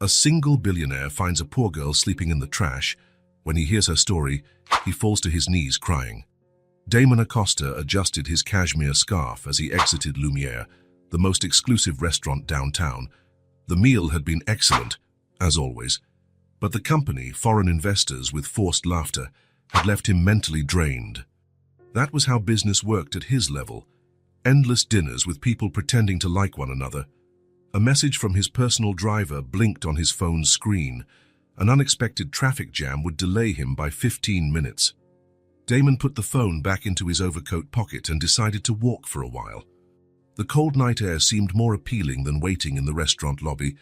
A single billionaire finds a poor girl sleeping in the trash. When he hears her story, he falls to his knees crying. Damon Acosta adjusted his cashmere scarf as he exited Lumiere, the most exclusive restaurant downtown. The meal had been excellent, as always, but the company, foreign investors with forced laughter, had left him mentally drained. That was how business worked at his level. Endless dinners with people pretending to like one another. A message from his personal driver blinked on his phone's screen. An unexpected traffic jam would delay him by 15 minutes. Damon put the phone back into his overcoat pocket and decided to walk for a while. The cold night air seemed more appealing than waiting in the restaurant lobby,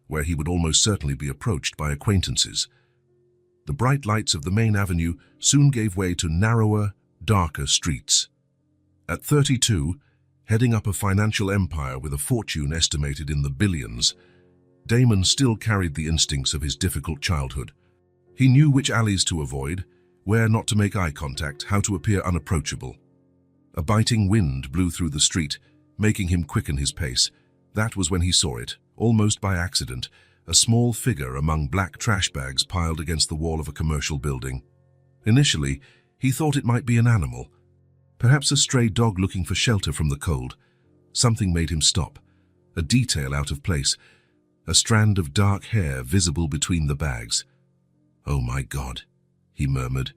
where he would almost certainly be approached by acquaintances. The bright lights of the main avenue soon gave way to narrower, darker streets. At 32, heading up a financial empire with a fortune estimated in the billions, Damon still carried the instincts of his difficult childhood. He knew which alleys to avoid, where not to make eye contact, how to appear unapproachable. A biting wind blew through the street, making him quicken his pace. That was when he saw it, almost by accident, a small figure among black trash bags piled against the wall of a commercial building. Initially, he thought it might be an animal, perhaps a stray dog looking for shelter from the cold. Something made him stop, a detail out of place, a strand of dark hair visible between the bags. "Oh my God," he murmured,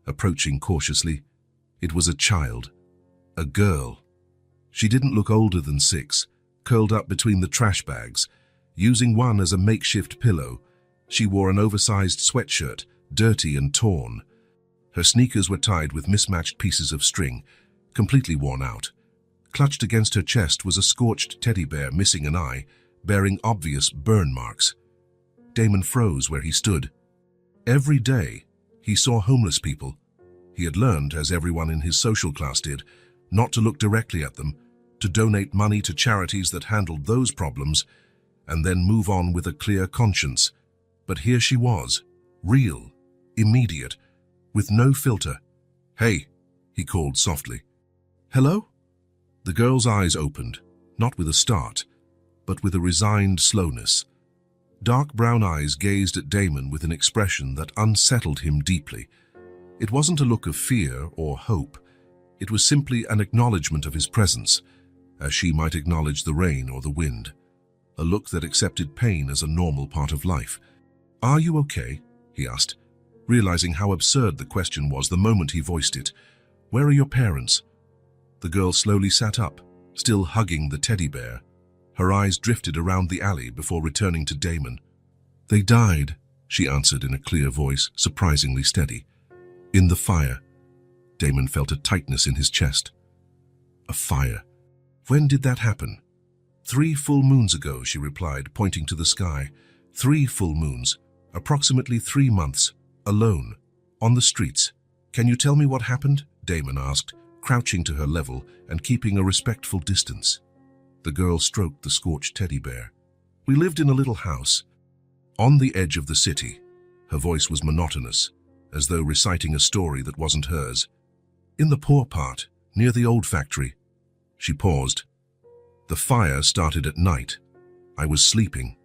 approaching cautiously. It was a child, a girl. She didn't look older than 6, curled up between the trash bags, using one as a makeshift pillow. She wore an oversized sweatshirt, dirty and torn. Her sneakers were tied with mismatched pieces of string, completely worn out. Clutched against her chest was a scorched teddy bear missing an eye, bearing obvious burn marks. Damon froze where he stood. Every day, he saw homeless people. He had learned, as everyone in his social class did, not to look directly at them, to donate money to charities that handled those problems, and then move on with a clear conscience. But here she was, real, immediate, with no filter. "Hey," he called softly. "Hello?" The girl's eyes opened, not with a start, but with a resigned slowness. Dark brown eyes gazed at Damon with an expression that unsettled him deeply. It wasn't a look of fear or hope. It was simply an acknowledgement of his presence, as she might acknowledge the rain or the wind. A look that accepted pain as a normal part of life. "Are you okay?" he asked, realizing how absurd the question was the moment he voiced it. "Where are your parents?" The girl slowly sat up, still hugging the teddy bear. Her eyes drifted around the alley before returning to Damon. "They died," she answered in a clear voice, surprisingly steady. "In the fire." Damon felt a tightness in his chest. A fire. When did that happen? 3 full moons ago, she replied, pointing to the sky. 3 full moons, approximately 3 months, alone, on the streets. "Can you tell me what happened?" Damon asked, crouching to her level and keeping a respectful distance. The girl stroked the scorched teddy bear. "We lived in a little house, on the edge of the city." Her voice was monotonous, as though reciting a story that wasn't hers. "In the poor part, near the old factory." She paused. "The fire started at night. I was sleeping.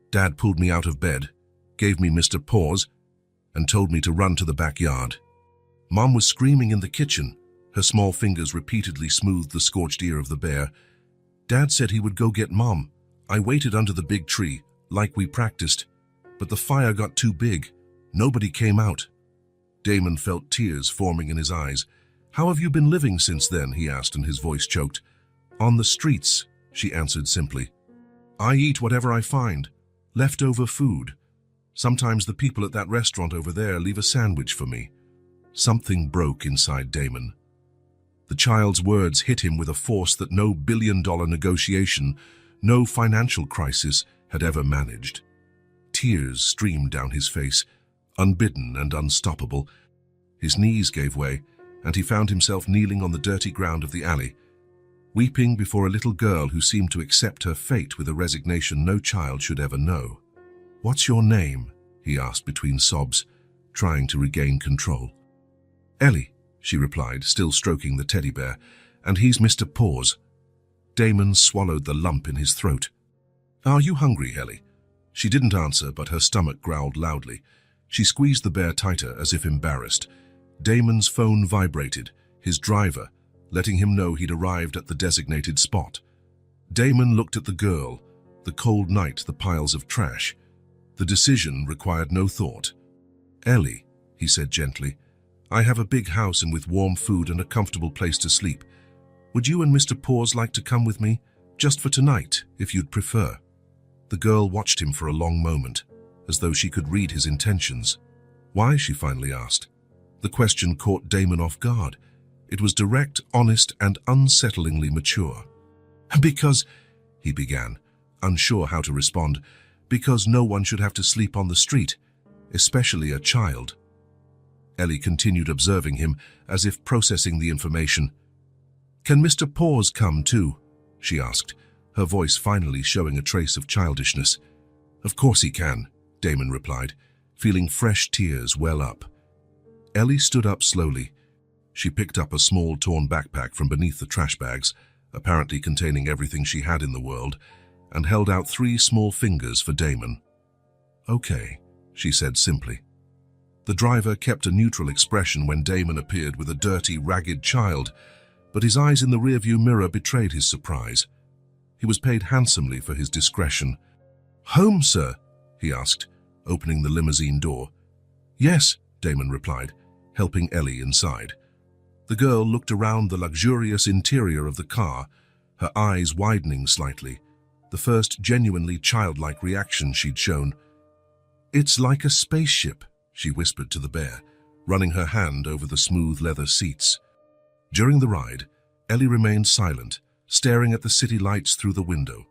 Dad pulled me out of bed, gave me Mr. Pause, and told me to run to the backyard. Mom was screaming in the kitchen. Her small fingers repeatedly smoothed the scorched ear of the bear. Dad said he would go get Mom. I waited under the big tree, like we practiced, but the fire got too big. Nobody came out." Damon felt tears forming in his eyes. "How have you been living since then?" he asked, and his voice choked. "On the streets," she answered simply. "I eat whatever I find, leftover food. Sometimes the people at that restaurant over there leave a sandwich for me." Something broke inside Damon. The child's words hit him with a force that no billion-dollar negotiation, no financial crisis had ever managed. Tears streamed down his face, unbidden and unstoppable. His knees gave way, and he found himself kneeling on the dirty ground of the alley, weeping before a little girl who seemed to accept her fate with a resignation no child should ever know. "What's your name?" he asked between sobs, trying to regain control. "Ellie," she replied, still stroking the teddy bear, "and he's Mr. Pause." Damon swallowed the lump in his throat. "Are you hungry, Ellie?" She didn't answer, but her stomach growled loudly. She squeezed the bear tighter, as if embarrassed. Damon's phone vibrated, his driver, letting him know he'd arrived at the designated spot. Damon looked at the girl, the cold night, the piles of trash. The decision required no thought. "Ellie," he said gently, "I have a big house and with warm food and a comfortable place to sleep. Would you and Mr. Paws like to come with me? Just for tonight, if you'd prefer." The girl watched him for a long moment, as though she could read his intentions. "Why?" she finally asked. The question caught Damon off guard. It was direct, honest, and unsettlingly mature. "Because," he began, unsure how to respond, "because no one should have to sleep on the street, especially a child." Ellie continued observing him, as if processing the information. "Can Mr. Paws come too?" she asked, her voice finally showing a trace of childishness. "Of course he can," Damon replied, feeling fresh tears well up. Ellie stood up slowly. She picked up a small torn backpack from beneath the trash bags, apparently containing everything she had in the world, and held out 3 small fingers for Damon. "Okay," she said simply. The driver kept a neutral expression when Damon appeared with a dirty, ragged child, but his eyes in the rearview mirror betrayed his surprise. He was paid handsomely for his discretion. "Home, sir?" he asked, opening the limousine door. "Yes," Damon replied, helping Ellie inside. The girl looked around the luxurious interior of the car, her eyes widening slightly, the first genuinely childlike reaction she'd shown. "It's like a spaceship," she whispered to the bear, running her hand over the smooth leather seats. During the ride, Ellie remained silent, staring at the city lights through the window.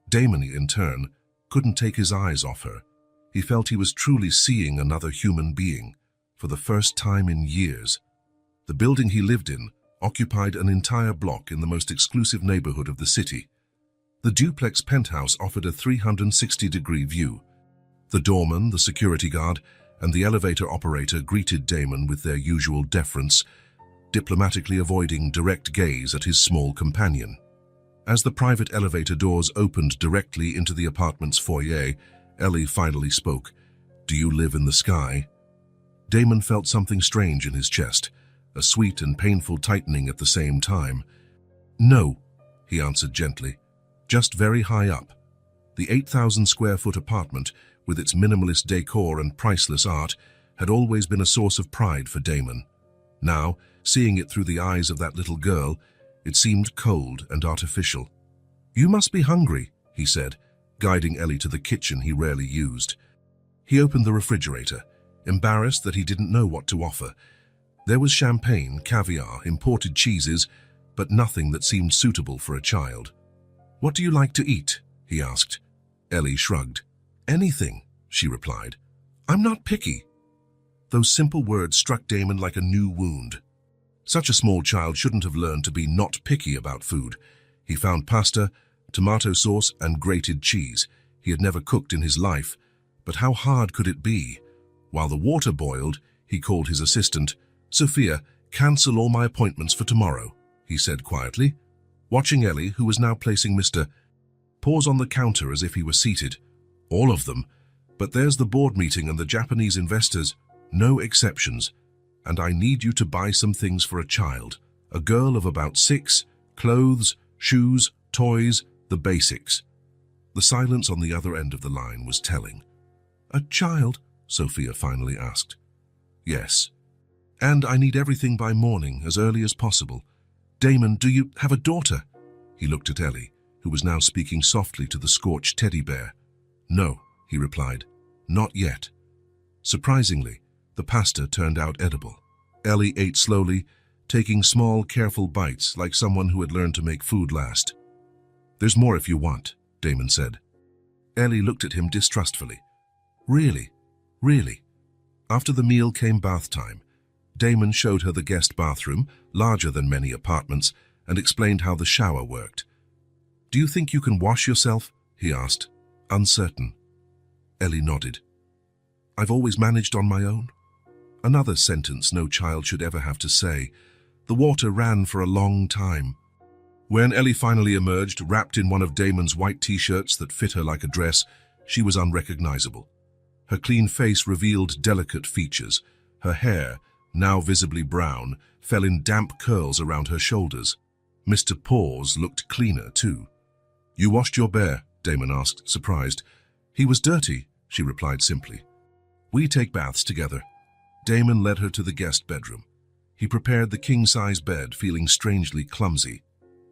Damon, in turn, couldn't take his eyes off her. He felt he was truly seeing another human being, for the first time in years. The building he lived in occupied an entire block in the most exclusive neighborhood of the city. The duplex penthouse offered a 360-degree view. The doorman, the security guard, and the elevator operator greeted Damon with their usual deference, diplomatically avoiding direct gaze at his small companion. As the private elevator doors opened directly into the apartment's foyer, Ellie finally spoke. "Do you live in the sky?" Damon felt something strange in his chest, a sweet and painful tightening at the same time. "No," he answered gently, "just very high up." The 8,000-square-foot apartment, with its minimalist decor and priceless art, had always been a source of pride for Damon. Now, seeing it through the eyes of that little girl, it seemed cold and artificial. "You must be hungry," he said, guiding Ellie to the kitchen he rarely used. He opened the refrigerator, embarrassed that he didn't know what to offer. There was champagne, caviar, imported cheeses, but nothing that seemed suitable for a child. "What do you like to eat?" he asked. Ellie shrugged. "Anything," she replied. "I'm not picky." Those simple words struck Damon like a new wound. Such a small child shouldn't have learned to be not picky about food. He found pasta, tomato sauce, and grated cheese. He had never cooked in his life, but how hard could it be? While the water boiled, he called his assistant. "Sophia, cancel all my appointments for tomorrow," he said quietly, watching Ellie, who was now placing Mr. Paws on the counter as if he were seated. "All of them. But there's the board meeting and the Japanese investors. No exceptions. And I need you to buy some things for a child. A girl of about 6, clothes, shoes, toys, the basics." The silence on the other end of the line was telling. "A child?" Sophia finally asked. "Yes. And I need everything by morning, as early as possible. Damon, do you have a daughter?" He looked at Ellie, who was now speaking softly to the scorched teddy bear. "No," he replied. "Not yet." Surprisingly, the pasta turned out edible. Ellie ate slowly, taking small, careful bites like someone who had learned to make food last. "There's more if you want," Damon said. Ellie looked at him distrustfully. "Really? Really?" After the meal came bath time. Damon showed her the guest bathroom, larger than many apartments, and explained how the shower worked. "Do you think you can wash yourself?" he asked, uncertain. Ellie nodded. "I've always managed on my own." Another sentence no child should ever have to say. The water ran for a long time. When Ellie finally emerged, wrapped in one of Damon's white t-shirts that fit her like a dress, She was unrecognizable. Her clean face revealed delicate features. Her hair, now visibly brown, fell in damp curls around her shoulders. Mr. Paws looked cleaner, too. "You washed your bear?" Damon asked, surprised. "He was dirty," she replied simply. "We take baths together." Damon led her to the guest bedroom. He prepared the king-size bed, feeling strangely clumsy.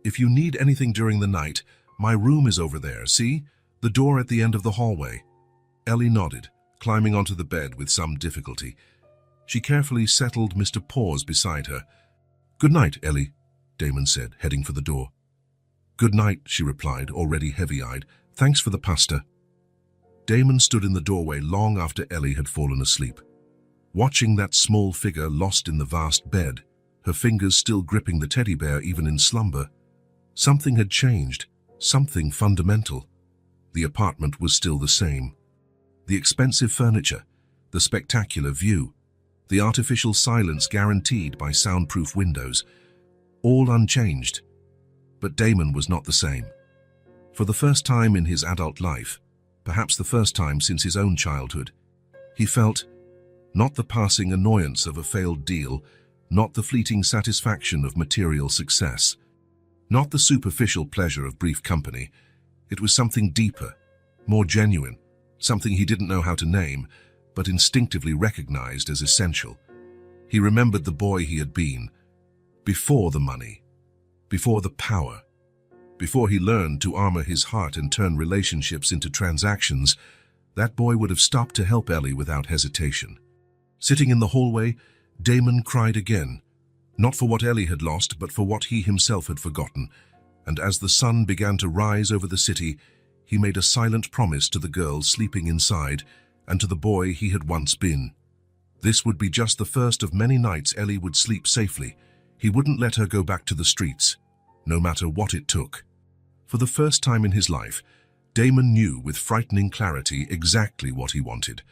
"If you need anything during the night, my room is over there, see? The door at the end of the hallway." Ellie nodded, climbing onto the bed with some difficulty. She carefully settled Mr. Paws beside her. "Good night, Ellie," Damon said, heading for the door. "Good night," she replied, already heavy-eyed. "Thanks for the pasta." Damon stood in the doorway long after Ellie had fallen asleep. Watching that small figure lost in the vast bed, her fingers still gripping the teddy bear even in slumber, something had changed, something fundamental. The apartment was still the same. The expensive furniture, the spectacular view, the artificial silence guaranteed by soundproof windows, all unchanged. But Damon was not the same. For the first time in his adult life, perhaps the first time since his own childhood, he felt not the passing annoyance of a failed deal, not the fleeting satisfaction of material success, not the superficial pleasure of brief company. It was something deeper, more genuine, something he didn't know how to name, but instinctively recognized as essential. He remembered the boy he had been, before the money, before the power, before he learned to armor his heart and turn relationships into transactions. That boy would have stopped to help Ellie without hesitation. Sitting in the hallway, Damon cried again, not for what Ellie had lost, but for what he himself had forgotten. And as the sun began to rise over the city, he made a silent promise to the girl sleeping inside and to the boy he had once been. This would be just the first of many nights Ellie would sleep safely. He wouldn't let her go back to the streets, no matter what it took. For the first time in his life, Damon knew with frightening clarity exactly what he wanted.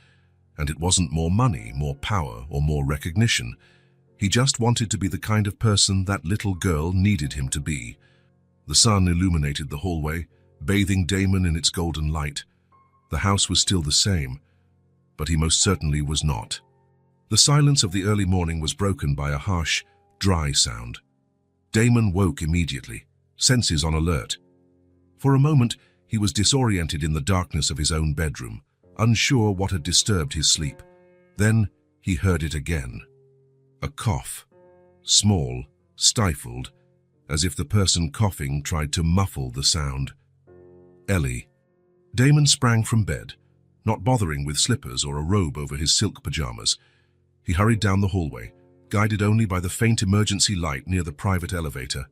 And it wasn't more money, more power, or more recognition. He just wanted to be the kind of person that little girl needed him to be. The sun illuminated the hallway, bathing Damon in its golden light. The house was still the same, but he most certainly was not. The silence of the early morning was broken by a harsh, dry sound. Damon woke immediately, senses on alert. For a moment, he was disoriented in the darkness of his own bedroom, unsure what had disturbed his sleep. Then he heard it again. A cough, small, stifled, as if the person coughing tried to muffle the sound. Ellie. Damon sprang from bed, not bothering with slippers or a robe over his silk pajamas. He hurried down the hallway, guided only by the faint emergency light near the private elevator.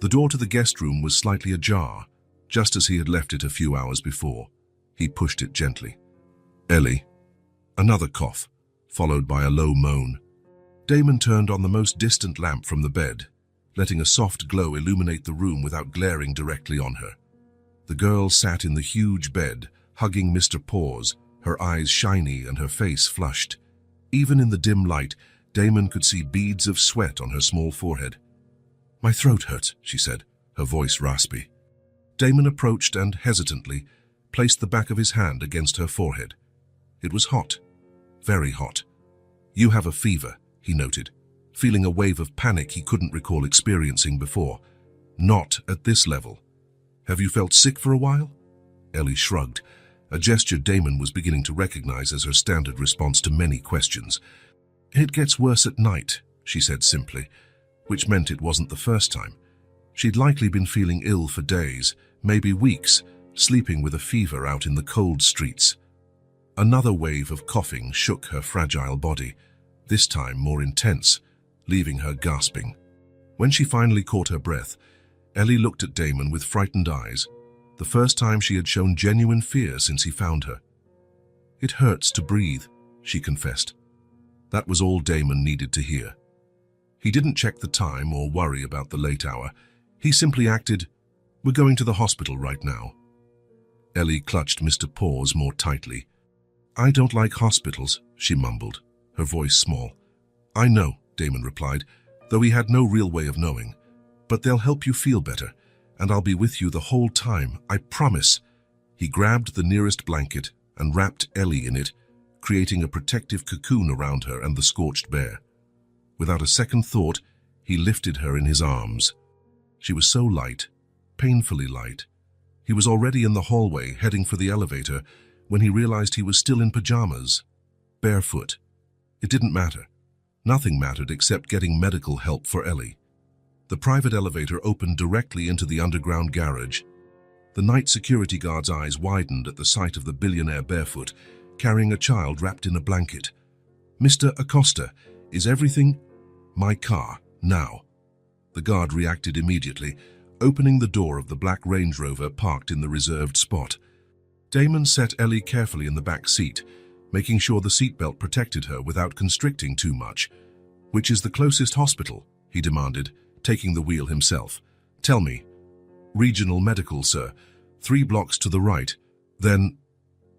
The door to the guest room was slightly ajar, just as he had left it a few hours before. He pushed it gently. "Ellie." Another cough, followed by a low moan. Damon turned on the most distant lamp from the bed, letting a soft glow illuminate the room without glaring directly on her. The girl sat in the huge bed, hugging Mr. Paws, her eyes shiny and her face flushed. Even in the dim light, Damon could see beads of sweat on her small forehead. "My throat hurts," she said, her voice raspy. Damon approached and, hesitantly, placed the back of his hand against her forehead. It was hot, very hot. "You have a fever," he noted, feeling a wave of panic he couldn't recall experiencing before. "Not at this level. Have you felt sick for a while?" Ellie shrugged, a gesture Damon was beginning to recognize as her standard response to many questions. "It gets worse at night," she said simply, which meant it wasn't the first time. She'd likely been feeling ill for days, maybe weeks, sleeping with a fever out in the cold streets. Another wave of coughing shook her fragile body, this time more intense, leaving her gasping. When she finally caught her breath, Ellie looked at Damon with frightened eyes, the first time she had shown genuine fear since he found her. "It hurts to breathe," she confessed. That was all Damon needed to hear. He didn't check the time or worry about the late hour. He simply acted, "We're going to the hospital right now." Ellie clutched Mr. Paws more tightly. "I don't like hospitals," she mumbled, her voice small. "I know," Damon replied, though he had no real way of knowing. "But they'll help you feel better, and I'll be with you the whole time, I promise." He grabbed the nearest blanket and wrapped Ellie in it, creating a protective cocoon around her and the scorched bear. Without a second thought, he lifted her in his arms. She was so light, painfully light. He was already in the hallway, heading for the elevator, when he realized he was still in pajamas, barefoot. It didn't matter. Nothing mattered except getting medical help for Ellie. The private elevator opened directly into the underground garage. The night security guard's eyes widened at the sight of the billionaire barefoot, carrying a child wrapped in a blanket. "Mr. Acosta, is everything—" "My car, now." The guard reacted immediately, opening the door of the black Range Rover parked in the reserved spot. Damon set Ellie carefully in the back seat, making sure the seatbelt protected her without constricting too much. "Which is the closest hospital?" he demanded, taking the wheel himself. "Tell me." "Regional Medical, sir. 3 blocks to the right." "Then—"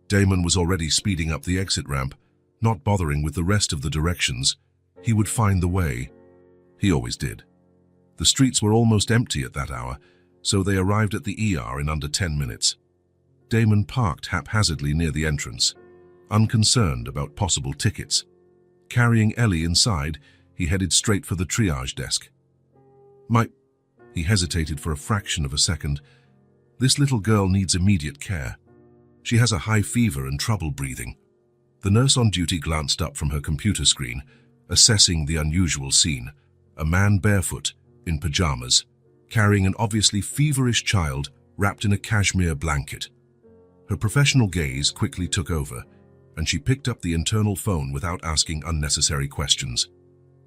Damon was already speeding up the exit ramp, not bothering with the rest of the directions. He would find the way. He always did. The streets were almost empty at that hour, so they arrived at the ER in under 10 minutes. Damon parked haphazardly near the entrance, unconcerned about possible tickets. Carrying Ellie inside, he headed straight for the triage desk. He hesitated for a fraction of a second. "This little girl needs immediate care. She has a high fever and trouble breathing." The nurse on duty glanced up from her computer screen, assessing the unusual scene. A man barefoot, in pajamas, carrying an obviously feverish child wrapped in a cashmere blanket. Her professional gaze quickly took over, and she picked up the internal phone without asking unnecessary questions.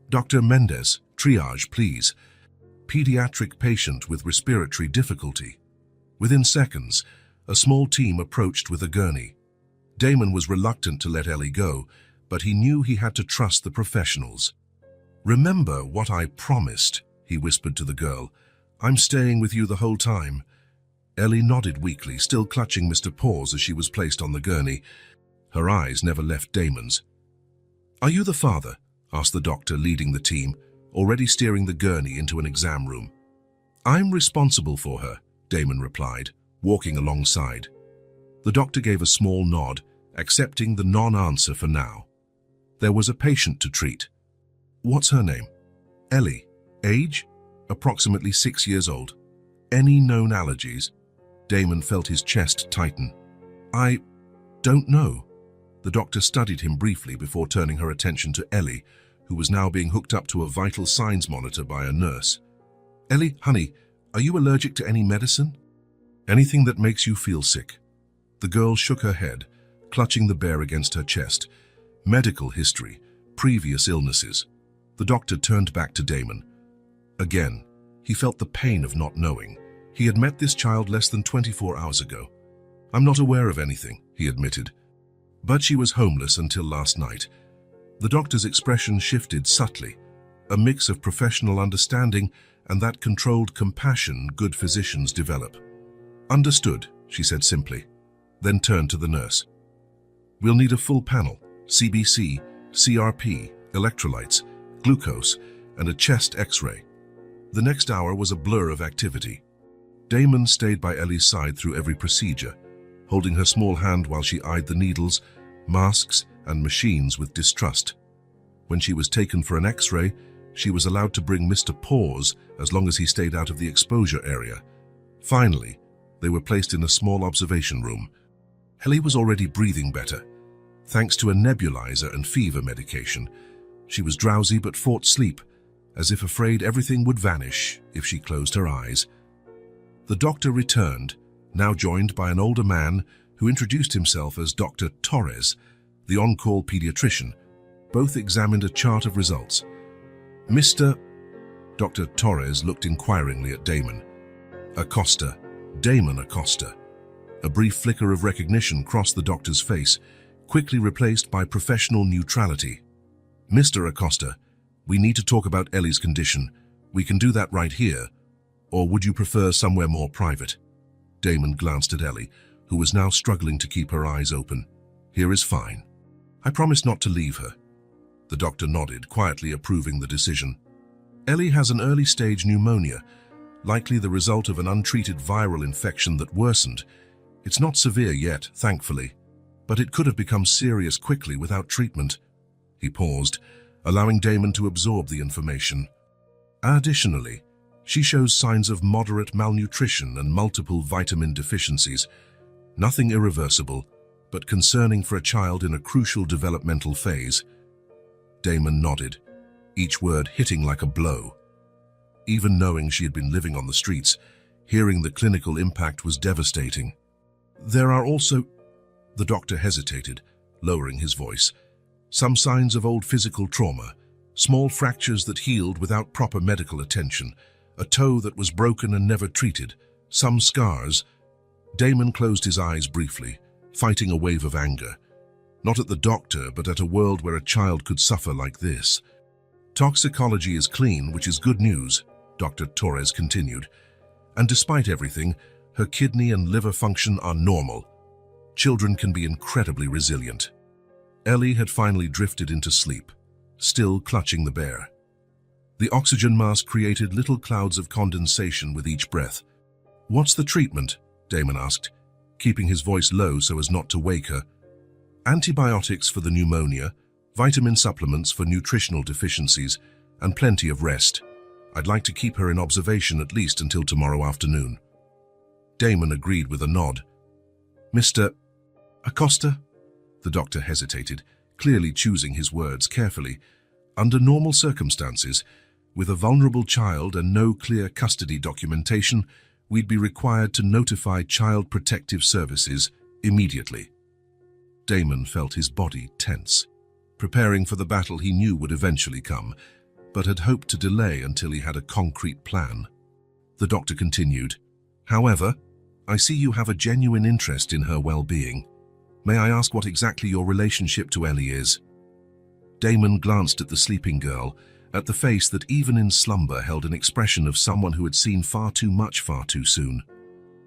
"Dr. Mendez, triage, please. Pediatric patient with respiratory difficulty." Within seconds, a small team approached with a gurney. Damon was reluctant to let Ellie go, but he knew he had to trust the professionals. "Remember what I promised," he whispered to the girl. "I'm staying with you the whole time." Ellie nodded weakly, still clutching Mr. Paws as she was placed on the gurney. Her eyes never left Damon's. "Are you the father?" asked the doctor leading the team, already steering the gurney into an exam room. "I'm responsible for her," Damon replied, walking alongside. The doctor gave a small nod, accepting the non-answer for now. There was a patient to treat. "What's her name?" "Ellie. Age?" "Approximately 6 years old." "Any known allergies?" Damon felt his chest tighten. "I don't know." The doctor studied him briefly before turning her attention to Ellie, who was now being hooked up to a vital signs monitor by a nurse. "Ellie, honey, are you allergic to any medicine?" "Anything that makes you feel sick." The girl shook her head, clutching the bear against her chest. "Medical history, previous illnesses." The doctor turned back to Damon. Again, he felt the pain of not knowing. He had met this child less than 24 hours ago. "I'm not aware of anything," he admitted. "But she was homeless until last night." The doctor's expression shifted subtly, a mix of professional understanding and that controlled compassion good physicians develop. "Understood," she said simply, then turned to the nurse. "We'll need a full panel, CBC, CRP, electrolytes, glucose, and a chest X-ray." The next hour was a blur of activity. Damon stayed by Ellie's side through every procedure, holding her small hand while she eyed the needles, masks, and machines with distrust. When she was taken for an X-ray, she was allowed to bring Mr. Paws as long as he stayed out of the exposure area. Finally, they were placed in a small observation room. Ellie was already breathing better, thanks to a nebulizer and fever medication. She was drowsy but fought sleep, as if afraid everything would vanish if she closed her eyes. The doctor returned, now joined by an older man who introduced himself as Dr. Torres, the on-call pediatrician. Both examined a chart of results. "Mr. Dr. Torres looked inquiringly at Damon. "Acosta, Damon Acosta." A brief flicker of recognition crossed the doctor's face, quickly replaced by professional neutrality. "Mr. Acosta, we need to talk about Ellie's condition. We can do that right here. Or would you prefer somewhere more private?" Damon glanced at Ellie, who was now struggling to keep her eyes open. "Here is fine. I promise not to leave her." The doctor nodded, quietly approving the decision. "Ellie has an early-stage pneumonia, likely the result of an untreated viral infection that worsened. It's not severe yet, thankfully, but it could have become serious quickly without treatment. He paused, allowing Damon to absorb the information. Additionally, she shows signs of moderate malnutrition and multiple vitamin deficiencies. Nothing irreversible, but concerning for a child in a crucial developmental phase. Damon nodded, each word hitting like a blow. Even knowing she had been living on the streets, hearing the clinical impact was devastating. There are also, the doctor hesitated, lowering his voice, some signs of old physical trauma, small fractures that healed without proper medical attention, a toe that was broken and never treated, some scars. Damon closed his eyes briefly, fighting a wave of anger. Not at the doctor, but at a world where a child could suffer like this. Toxicology is clean, which is good news, Dr. Torres continued. And despite everything, her kidney and liver function are normal. Children can be incredibly resilient. Ellie had finally drifted into sleep, still clutching the bear. The oxygen mask created little clouds of condensation with each breath. "What's the treatment?" Damon asked, keeping his voice low so as not to wake her. "Antibiotics for the pneumonia, vitamin supplements for nutritional deficiencies, and plenty of rest. I'd like to keep her in observation at least until tomorrow afternoon." Damon agreed with a nod. "Mr. Acosta?" The doctor hesitated, clearly choosing his words carefully. "Under normal circumstances, with a vulnerable child and no clear custody documentation, we'd be required to notify Child Protective Services immediately." Damon felt his body tense, preparing for the battle he knew would eventually come, but had hoped to delay until he had a concrete plan. The doctor continued, "However, I see you have a genuine interest in her well-being. May I ask what exactly your relationship to Ellie is?" Damon glanced at the sleeping girl, at the face that even in slumber held an expression of someone who had seen far too much far too soon.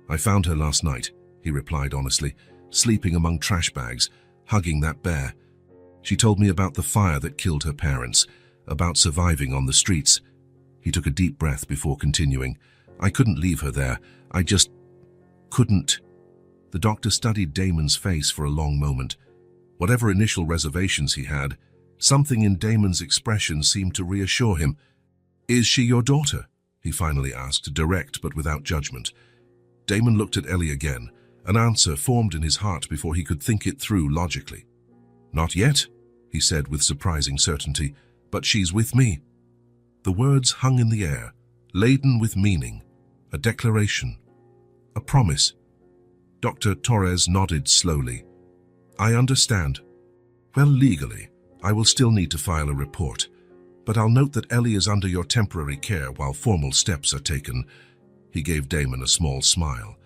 "I found her last night," he replied honestly, "sleeping among trash bags, hugging that bear. She told me about the fire that killed her parents, about surviving on the streets." He took a deep breath before continuing, "I couldn't leave her there. I just couldn't." The doctor studied Damon's face for a long moment. Whatever initial reservations he had, something in Damon's expression seemed to reassure him. "Is she your daughter?" he finally asked, direct but without judgment. Damon looked at Ellie again, an answer formed in his heart before he could think it through logically. "Not yet," he said with surprising certainty, "but she's with me." The words hung in the air, laden with meaning, a declaration, a promise. Dr. Torres nodded slowly. "I understand. Well, legally, I will still need to file a report, but I'll note that Ellie is under your temporary care while formal steps are taken." He gave Damon a small smile.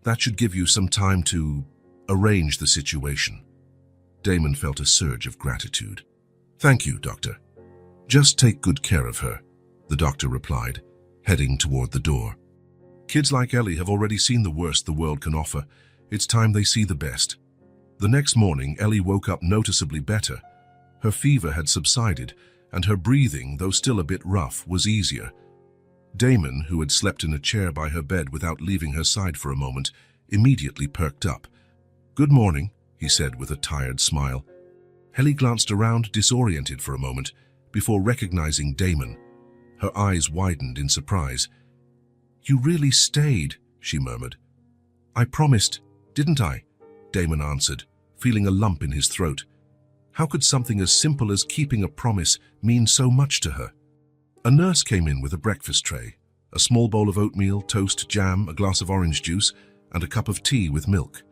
"That should give you some time to arrange the situation." Damon felt a surge of gratitude. "Thank you, Doctor. Just take good care of her," the doctor replied, heading toward the door. "Kids like Ellie have already seen the worst the world can offer. It's time they see the best." The next morning, Ellie woke up noticeably better. Her fever had subsided, and her breathing, though still a bit rough, was easier. Damon, who had slept in a chair by her bed without leaving her side for a moment, immediately perked up. "Good morning," he said with a tired smile. Ellie glanced around, disoriented for a moment, before recognizing Damon. Her eyes widened in surprise. "You really stayed," she murmured. "I promised, didn't I?" Damon answered, feeling a lump in his throat. How could something as simple as keeping a promise mean so much to her? A nurse came in with a breakfast tray, a small bowl of oatmeal, toast, jam, a glass of orange juice, and a cup of tea with milk.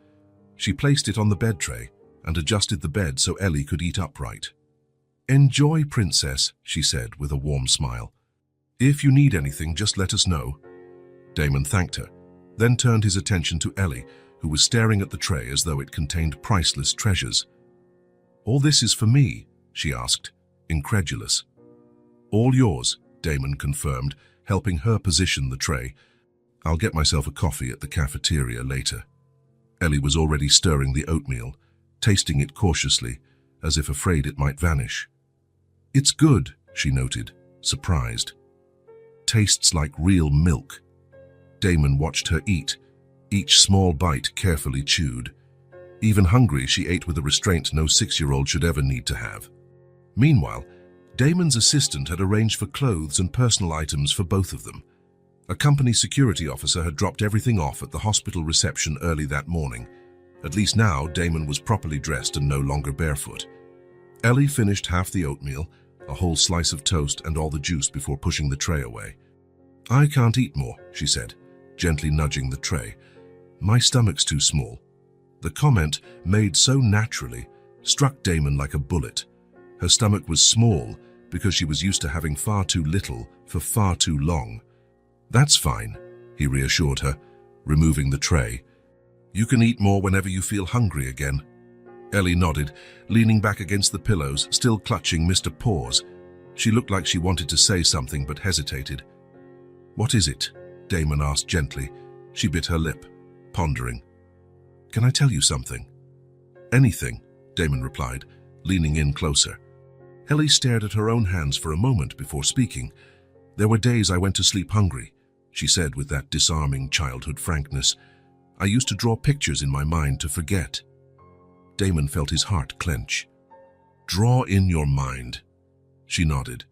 She placed it on the bed tray and adjusted the bed so Ellie could eat upright. "Enjoy, princess," she said with a warm smile. "If you need anything, just let us know." Damon thanked her, then turned his attention to Ellie, who was staring at the tray as though it contained priceless treasures. "All this is for me?" she asked, incredulous. "All yours," Damon confirmed, helping her position the tray. "I'll get myself a coffee at the cafeteria later." Ellie was already stirring the oatmeal, tasting it cautiously, as if afraid it might vanish. "It's good," she noted, surprised. "Tastes like real milk." Damon watched her eat, each small bite carefully chewed. Even hungry, she ate with a restraint no 6-year-old should ever need to have. Meanwhile, Damon's assistant had arranged for clothes and personal items for both of them. A company security officer had dropped everything off at the hospital reception early that morning. At least now, Damon was properly dressed and no longer barefoot. Ellie finished half the oatmeal, a whole slice of toast and all the juice before pushing the tray away. "I can't eat more," she said, gently nudging the tray. "My stomach's too small." The comment, made so naturally, struck Damon like a bullet. Her stomach was small because she was used to having far too little for far too long. "That's fine," he reassured her, removing the tray. "You can eat more whenever you feel hungry again." Ellie nodded, leaning back against the pillows, still clutching Mr. Paws. She looked like she wanted to say something but hesitated. "What is it?" Damon asked gently. She bit her lip, pondering. "Can I tell you something?" "Anything," Damon replied, leaning in closer. Ellie stared at her own hands for a moment before speaking. "There were days I went to sleep hungry," she said with that disarming childhood frankness. "I used to draw pictures in my mind to forget." Damon felt his heart clench. "Draw in your mind." She nodded.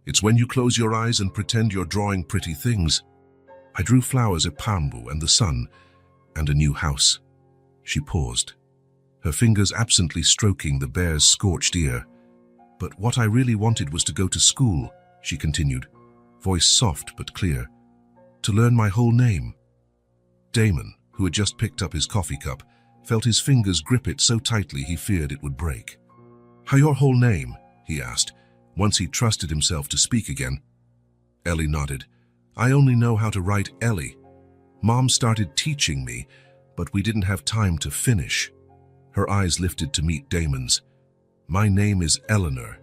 "It's when you close your eyes and pretend you're drawing pretty things. I drew flowers at bamboo and the sun, and a new house." She paused, her fingers absently stroking the bear's scorched ear. "But what I really wanted was to go to school," she continued, voice soft but clear. "To learn my whole name." Damon, who had just picked up his coffee cup, felt his fingers grip it so tightly he feared it would break. "How your whole name?" he asked, once he trusted himself to speak again. Ellie nodded. "I only know how to write Ellie. Mom started teaching me, but we didn't have time to finish." Her eyes lifted to meet Damon's. "My name is Eleanor,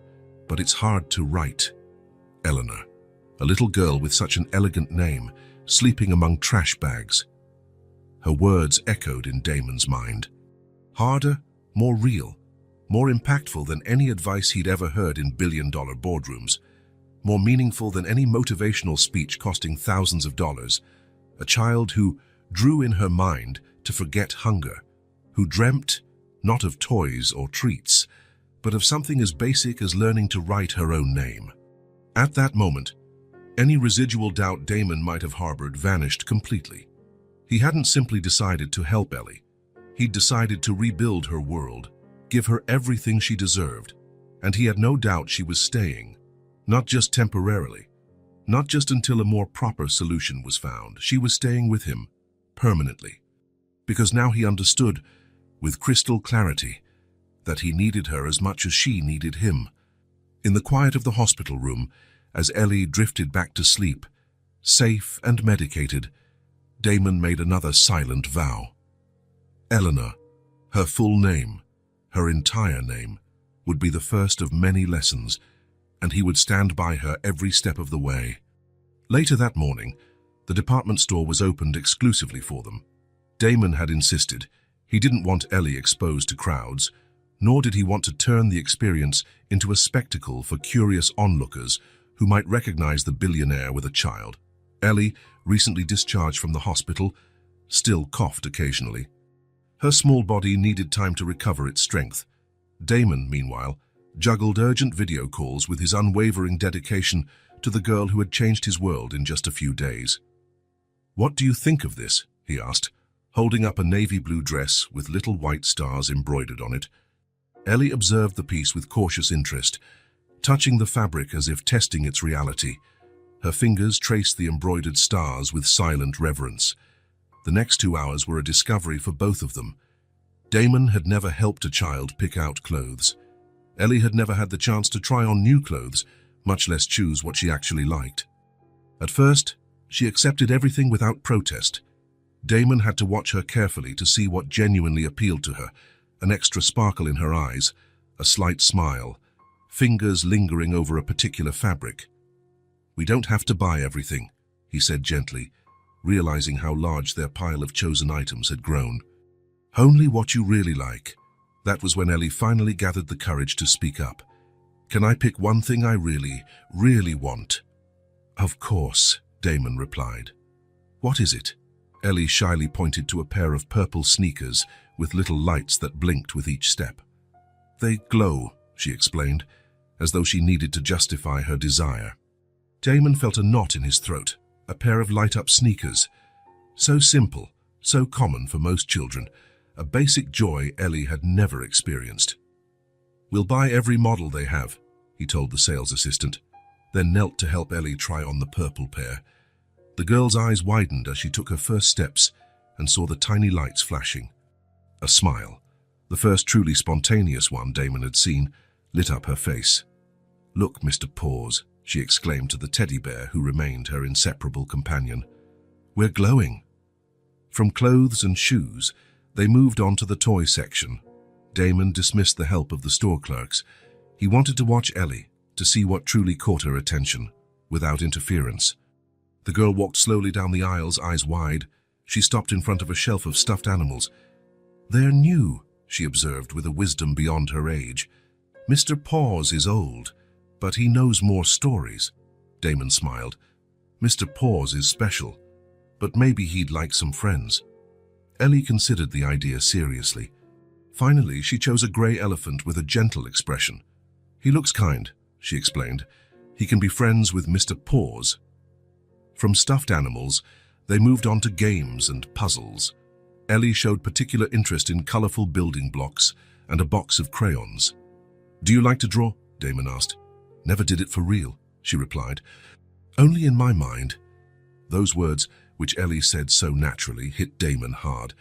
but it's hard to write." Eleanor, a little girl with such an elegant name, sleeping among trash bags. Her words echoed in Damon's mind. Harder, more real, more impactful than any advice he'd ever heard in billion-dollar boardrooms, more meaningful than any motivational speech costing thousands of dollars. A child who drew in her mind to forget hunger, who dreamt not of toys or treats, but of something as basic as learning to write her own name. At that moment, any residual doubt Damon might have harbored vanished completely. He hadn't simply decided to help Ellie. He'd decided to rebuild her world, give her everything she deserved, and he had no doubt she was staying, not just temporarily, not just until a more proper solution was found. She was staying with him, permanently, because now he understood, with crystal clarity, that he needed her as much as she needed him. In the quiet of the hospital room, as Ellie drifted back to sleep, safe and medicated, Damon made another silent vow. Eleanor, her full name, her entire name, would be the first of many lessons, and he would stand by her every step of the way. Later that morning, the department store was opened exclusively for them. Damon had insisted. He didn't want Ellie exposed to crowds, nor did he want to turn the experience into a spectacle for curious onlookers who might recognize the billionaire with a child. Ellie, recently discharged from the hospital, still coughed occasionally. Her small body needed time to recover its strength. Damon, meanwhile, juggled urgent video calls with his unwavering dedication to the girl who had changed his world in just a few days. "What do you think of this?" he asked, holding up a navy blue dress with little white stars embroidered on it. Ellie observed the piece with cautious interest, touching the fabric as if testing its reality. Her fingers traced the embroidered stars with silent reverence. The next 2 hours were a discovery for both of them. Damon had never helped a child pick out clothes. Ellie had never had the chance to try on new clothes, much less choose what she actually liked. At first, she accepted everything without protest. Damon had to watch her carefully to see what genuinely appealed to her, an extra sparkle in her eyes, a slight smile, fingers lingering over a particular fabric. "We don't have to buy everything," he said gently, realizing how large their pile of chosen items had grown. "Only what you really like." That was when Ellie finally gathered the courage to speak up. "Can I pick one thing I really, really want?" "Of course," Damon replied. "What is it?" Ellie shyly pointed to a pair of purple sneakers with little lights that blinked with each step. They glow, she explained, as though she needed to justify her desire. Damon felt a knot in his throat, a pair of light-up sneakers. So simple, so common for most children, a basic joy Ellie had never experienced. "We'll buy every model they have," he told the sales assistant, then knelt to help Ellie try on the purple pair. The girl's eyes widened as she took her first steps and saw the tiny lights flashing. A smile, the first truly spontaneous one Damon had seen, lit up her face. "Look, Mr. Paws," she exclaimed to the teddy bear who remained her inseparable companion. "We're glowing." From clothes and shoes, they moved on to the toy section. Damon dismissed the help of the store clerks. He wanted to watch Ellie, to see what truly caught her attention, without interference. The girl walked slowly down the aisles, eyes wide. She stopped in front of a shelf of stuffed animals. "They're new," she observed with a wisdom beyond her age. "Mr. Paws is old, but he knows more stories." Damon smiled. "Mr. Paws is special, but maybe he'd like some friends." Ellie considered the idea seriously. Finally, she chose a grey elephant with a gentle expression. "He looks kind," she explained. "He can be friends with Mr. Paws." From stuffed animals, they moved on to games and puzzles. Ellie showed particular interest in colourful building blocks and a box of crayons. "Do you like to draw?" Damon asked. "Never did it for real," she replied. "Only in my mind." Those words, which Ellie said so naturally, hit Damon hard.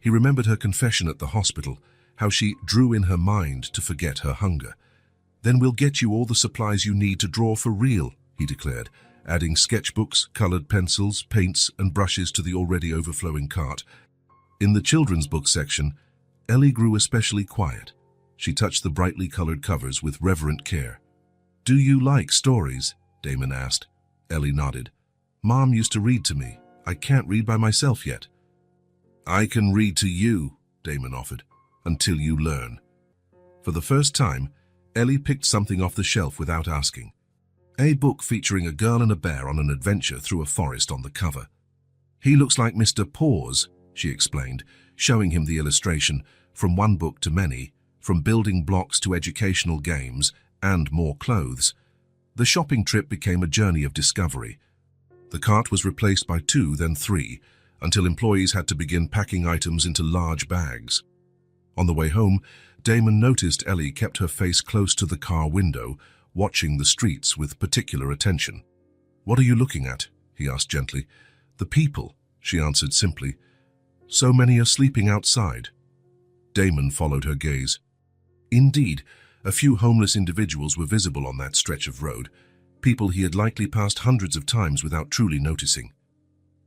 He remembered her confession at the hospital, how she drew in her mind to forget her hunger. "Then we'll get you all the supplies you need to draw for real," he declared, adding sketchbooks, coloured pencils, paints and brushes to the already overflowing cart. In the children's book section, Ellie grew especially quiet. She touched the brightly coloured covers with reverent care. "Do you like stories?" Damon asked. Ellie nodded. "Mom used to read to me. I can't read by myself yet." "I can read to you," Damon offered, "until you learn." For the first time, Ellie picked something off the shelf without asking. A book featuring a girl and a bear on an adventure through a forest on the cover. "He looks like Mr. Paws," she explained, showing him the illustration, from one book to many, from building blocks to educational games, and more clothes. The shopping trip became a journey of discovery. The cart was replaced by 2, then 3, until employees had to begin packing items into large bags. On the way home, Damon noticed Ellie kept her face close to the car window, watching the streets with particular attention. "What are you looking at?" he asked gently. "The people," she answered simply. "So many are sleeping outside." Damon followed her gaze. Indeed, a few homeless individuals were visible on that stretch of road, people he had likely passed hundreds of times without truly noticing.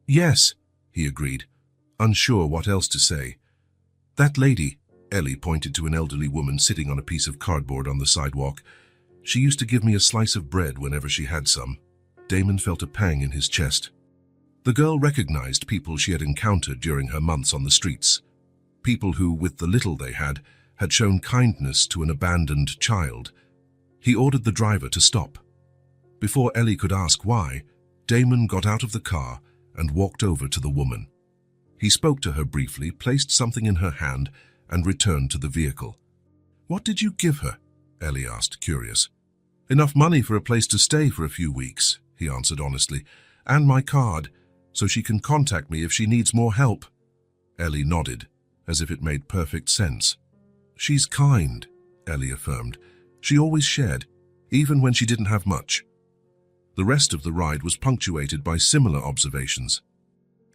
"Yes," he agreed, unsure what else to say. "That lady," Ellie pointed to an elderly woman sitting on a piece of cardboard on the sidewalk. "She used to give me a slice of bread whenever she had some." Damon felt a pang in his chest. The girl recognized people she had encountered during her months on the streets. People who, with the little they had shown kindness to an abandoned child. He ordered the driver to stop. Before Ellie could ask why, Damon got out of the car and walked over to the woman. He spoke to her briefly, placed something in her hand, and returned to the vehicle. "What did you give her?" Ellie asked, curious. "Enough money for a place to stay for a few weeks," he answered honestly, "and my card, so she can contact me if she needs more help." Ellie nodded, as if it made perfect sense. "She's kind," Ellie affirmed. "She always shared, even when she didn't have much." The rest of the ride was punctuated by similar observations.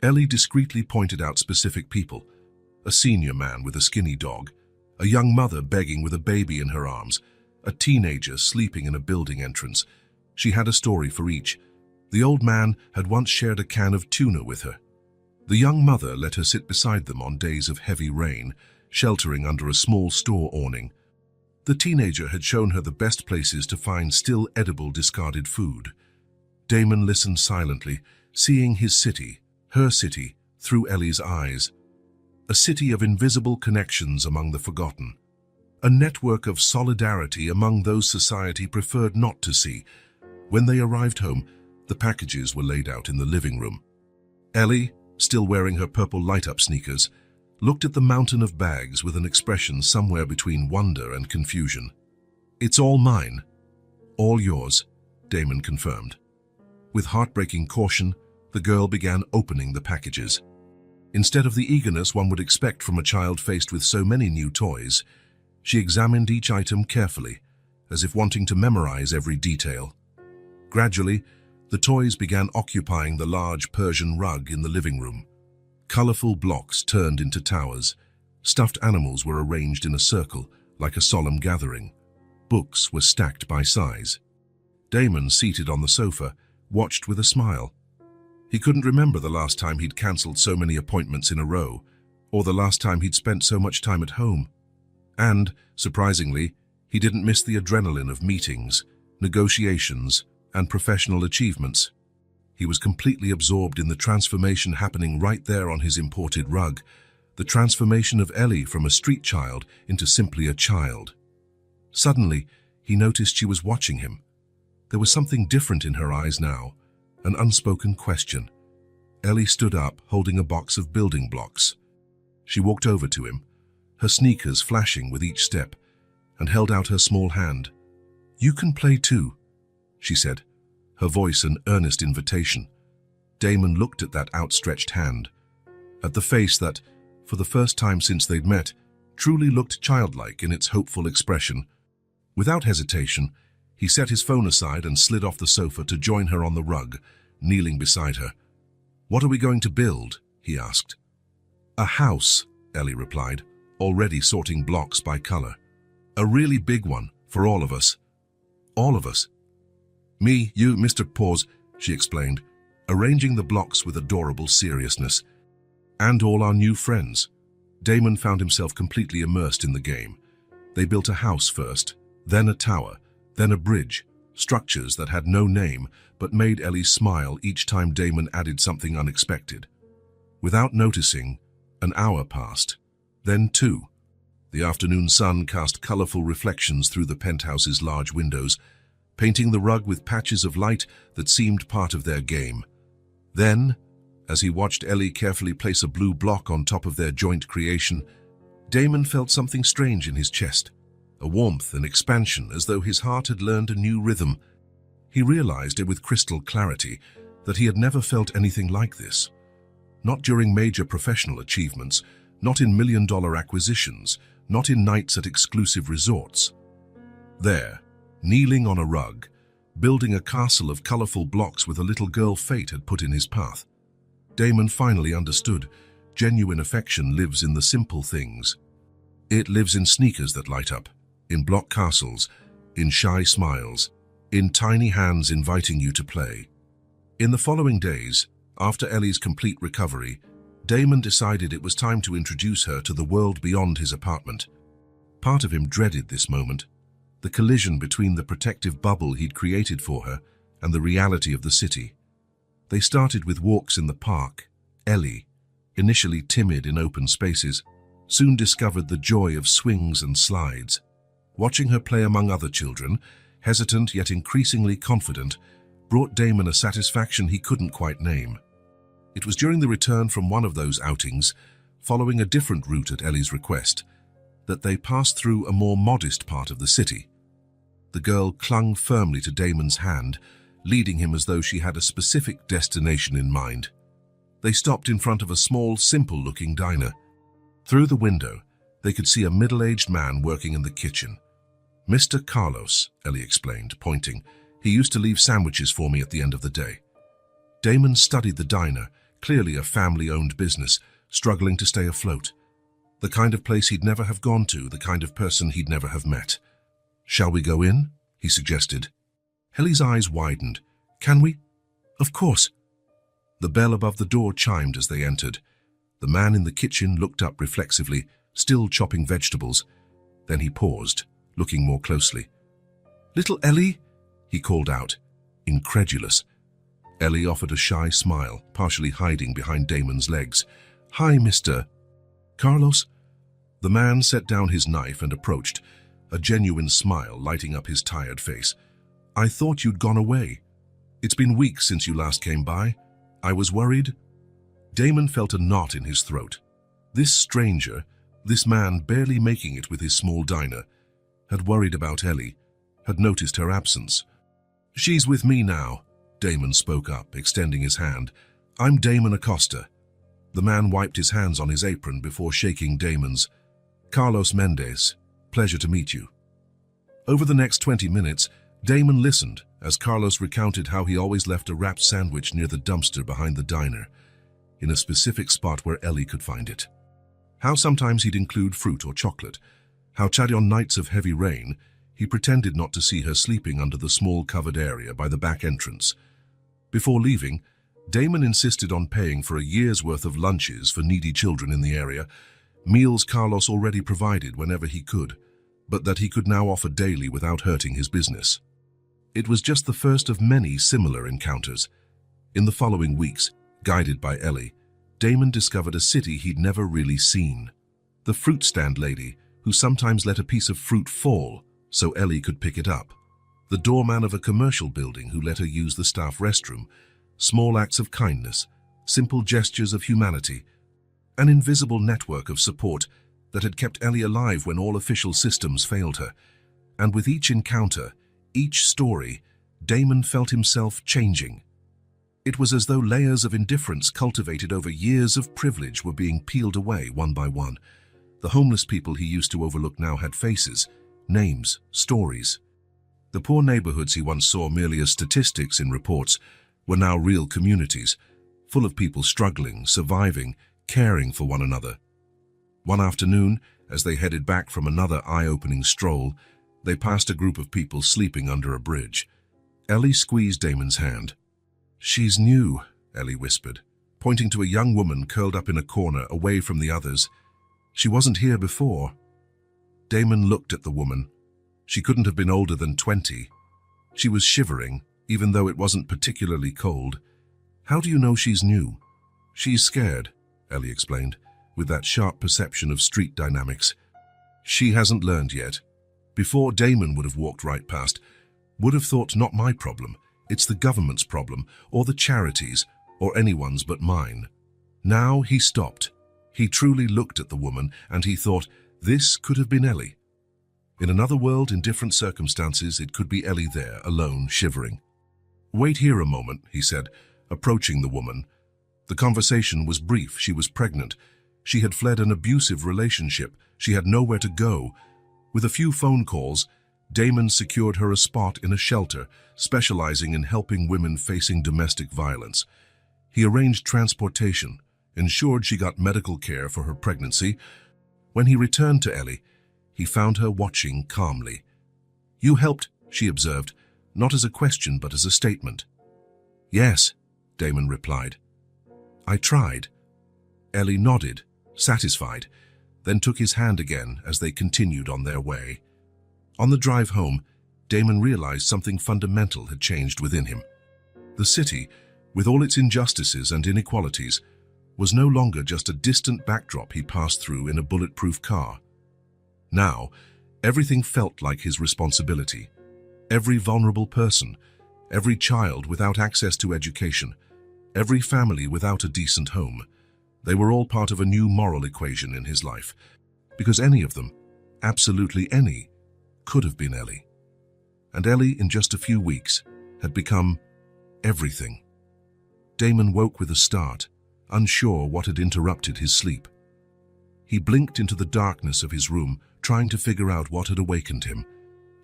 Ellie discreetly pointed out specific people: a senior man with a skinny dog, a young mother begging with a baby in her arms, a teenager sleeping in a building entrance. She had a story for each. The old man had once shared a can of tuna with her. The young mother let her sit beside them on days of heavy rain, sheltering under a small store awning. The teenager had shown her the best places to find still edible discarded food. Damon listened silently, seeing his city, her city, through Ellie's eyes. A city of invisible connections among the forgotten. A network of solidarity among those society preferred not to see. When they arrived home, the packages were laid out in the living room. "Ellie," still wearing her purple light-up sneakers, looked at the mountain of bags with an expression somewhere between wonder and confusion. "It's all mine." "All yours," Damon confirmed. With heartbreaking caution, the girl began opening the packages. Instead of the eagerness one would expect from a child faced with so many new toys, she examined each item carefully, as if wanting to memorize every detail. Gradually, the toys began occupying the large Persian rug in the living room. Colorful blocks turned into towers. Stuffed animals were arranged in a circle, like a solemn gathering. Books were stacked by size. Damon, seated on the sofa, watched with a smile. He couldn't remember the last time he'd cancelled so many appointments in a row, or the last time he'd spent so much time at home. And, surprisingly, he didn't miss the adrenaline of meetings, negotiations, and professional achievements. He was completely absorbed in the transformation happening right there on his imported rug, the transformation of Ellie from a street child into simply a child. Suddenly, he noticed she was watching him. There was something different in her eyes now, an unspoken question. Ellie stood up, holding a box of building blocks. She walked over to him, her sneakers flashing with each step, and held out her small hand. "You can play too," she said, her voice an earnest invitation. Damon looked at that outstretched hand, at the face that, for the first time since they'd met, truly looked childlike in its hopeful expression. Without hesitation, he set his phone aside and slid off the sofa to join her on the rug, kneeling beside her. "What are we going to build?" he asked. "A house," Ellie replied, already sorting blocks by color. "A really big one, for all of us." "All of us?" "Me, you, Mr. Paws," she explained, arranging the blocks with adorable seriousness. "And all our new friends." Damon found himself completely immersed in the game. They built a house first, then a tower, then a bridge, structures that had no name but made Ellie smile each time Damon added something unexpected. Without noticing, an hour passed, then two. The afternoon sun cast colorful reflections through the penthouse's large windows, painting the rug with patches of light that seemed part of their game. Then, as he watched Ellie carefully place a blue block on top of their joint creation, Damon felt something strange in his chest, a warmth and expansion as though his heart had learned a new rhythm. He realized it with crystal clarity that he had never felt anything like this. Not during major professional achievements, not in million-dollar acquisitions, not in nights at exclusive resorts. There, kneeling on a rug, building a castle of colorful blocks with a little girl fate had put in his path. Damon finally understood. Genuine affection lives in the simple things. It lives in sneakers that light up, in block castles, in shy smiles, in tiny hands inviting you to play. In the following days, after Ellie's complete recovery, Damon decided it was time to introduce her to the world beyond his apartment. Part of him dreaded this moment, the collision between the protective bubble he'd created for her and the reality of the city. They started with walks in the park. Ellie, initially timid in open spaces, soon discovered the joy of swings and slides. Watching her play among other children, hesitant yet increasingly confident, brought Damon a satisfaction he couldn't quite name. It was during the return from one of those outings, following a different route at Ellie's request, that they passed through a more modest part of the city. The girl clung firmly to Damon's hand, leading him as though she had a specific destination in mind. They stopped in front of a small, simple-looking diner. Through the window, they could see a middle-aged man working in the kitchen. "Mr. Carlos," Ellie explained, pointing. "He used to leave sandwiches for me at the end of the day." Damon studied the diner, clearly a family-owned business, struggling to stay afloat. The kind of place he'd never have gone to, the kind of person he'd never have met. "Shall we go in?" he suggested. Ellie's eyes widened. "Can we?" "Of course." The bell above the door chimed as they entered. The man in the kitchen looked up reflexively, still chopping vegetables. Then he paused, looking more closely. "Little Ellie?" he called out, incredulous. Ellie offered a shy smile, partially hiding behind Damon's legs. "Hi, Mr. Carlos?" The man set down his knife and approached, a genuine smile lighting up his tired face. "I thought you'd gone away. It's been weeks since you last came by. I was worried." Damon felt a knot in his throat. This stranger, this man barely making it with his small diner, had worried about Ellie, had noticed her absence. "She's with me now," Damon spoke up, extending his hand. "I'm Damon Acosta." The man wiped his hands on his apron before shaking Damon's. "Carlos Mendez, pleasure to meet you." Over the next 20 minutes, Damon listened as Carlos recounted how he always left a wrapped sandwich near the dumpster behind the diner, in a specific spot where Ellie could find it. How sometimes he'd include fruit or chocolate. How on nights of heavy rain, he pretended not to see her sleeping under the small covered area by the back entrance. Before leaving, Damon insisted on paying for a year's worth of lunches for needy children in the area, meals Carlos already provided whenever he could, but that he could now offer daily without hurting his business. It was just the first of many similar encounters. In the following weeks, guided by Ellie, Damon discovered a city he'd never really seen. The fruit stand lady, who sometimes let a piece of fruit fall so Ellie could pick it up. The doorman of a commercial building who let her use the staff restroom. Small acts of kindness, simple gestures of humanity, an invisible network of support that had kept Ellie alive when all official systems failed her. And with each encounter, each story, Damon felt himself changing. It was as though layers of indifference cultivated over years of privilege were being peeled away one by one. The homeless people he used to overlook now had faces, names, stories. The poor neighborhoods he once saw merely as statistics in reports were now real communities, full of people struggling, surviving, caring for one another. One afternoon, as they headed back from another eye-opening stroll, they passed a group of people sleeping under a bridge. Ellie squeezed Damon's hand. "She's new," Ellie whispered, pointing to a young woman curled up in a corner away from the others. "She wasn't here before." Damon looked at the woman. She couldn't have been older than 20. She was shivering, even though it wasn't particularly cold. "How do you know she's new?" "She's scared," Ellie explained, with that sharp perception of street dynamics. "She hasn't learned yet." Before, Damon would have walked right past, would have thought, not my problem, it's the government's problem, or the charities, or anyone's but mine. Now he stopped. He truly looked at the woman, and he thought, this could have been Ellie. In another world, in different circumstances, it could be Ellie there, alone, shivering. "Wait here a moment," he said, approaching the woman. The conversation was brief. She was pregnant. She had fled an abusive relationship. She had nowhere to go. With a few phone calls, Damon secured her a spot in a shelter, specializing in helping women facing domestic violence. He arranged transportation, ensured she got medical care for her pregnancy. When he returned to Ellie, he found her watching calmly. "You helped," she observed, not as a question but as a statement. "Yes," Damon replied. "I tried." Ellie nodded, satisfied, then took his hand again as they continued on their way. On the drive home, Damon realized something fundamental had changed within him. The city, with all its injustices and inequalities, was no longer just a distant backdrop he passed through in a bulletproof car. Now, everything felt like his responsibility. Every vulnerable person, every child without access to education, every family without a decent home, they were all part of a new moral equation in his life, because any of them, absolutely any, could have been Ellie. And Ellie, in just a few weeks, had become everything. Damon woke with a start, unsure what had interrupted his sleep. He blinked into the darkness of his room, trying to figure out what had awakened him.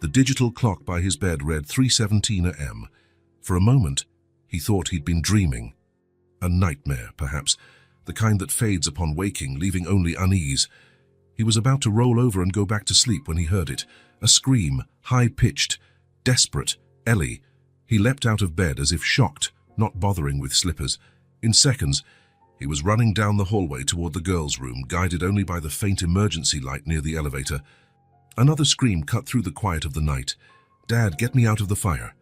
The digital clock by his bed read 3:17 a.m. For a moment, he thought he'd been dreaming. A nightmare, perhaps, the kind that fades upon waking, leaving only unease. He was about to roll over and go back to sleep when he heard it. A scream, high-pitched, desperate. "Ellie!" He leapt out of bed as if shocked, not bothering with slippers. In seconds, he was running down the hallway toward the girls' room, guided only by the faint emergency light near the elevator. Another scream cut through the quiet of the night. "Dad, get me out of the fire."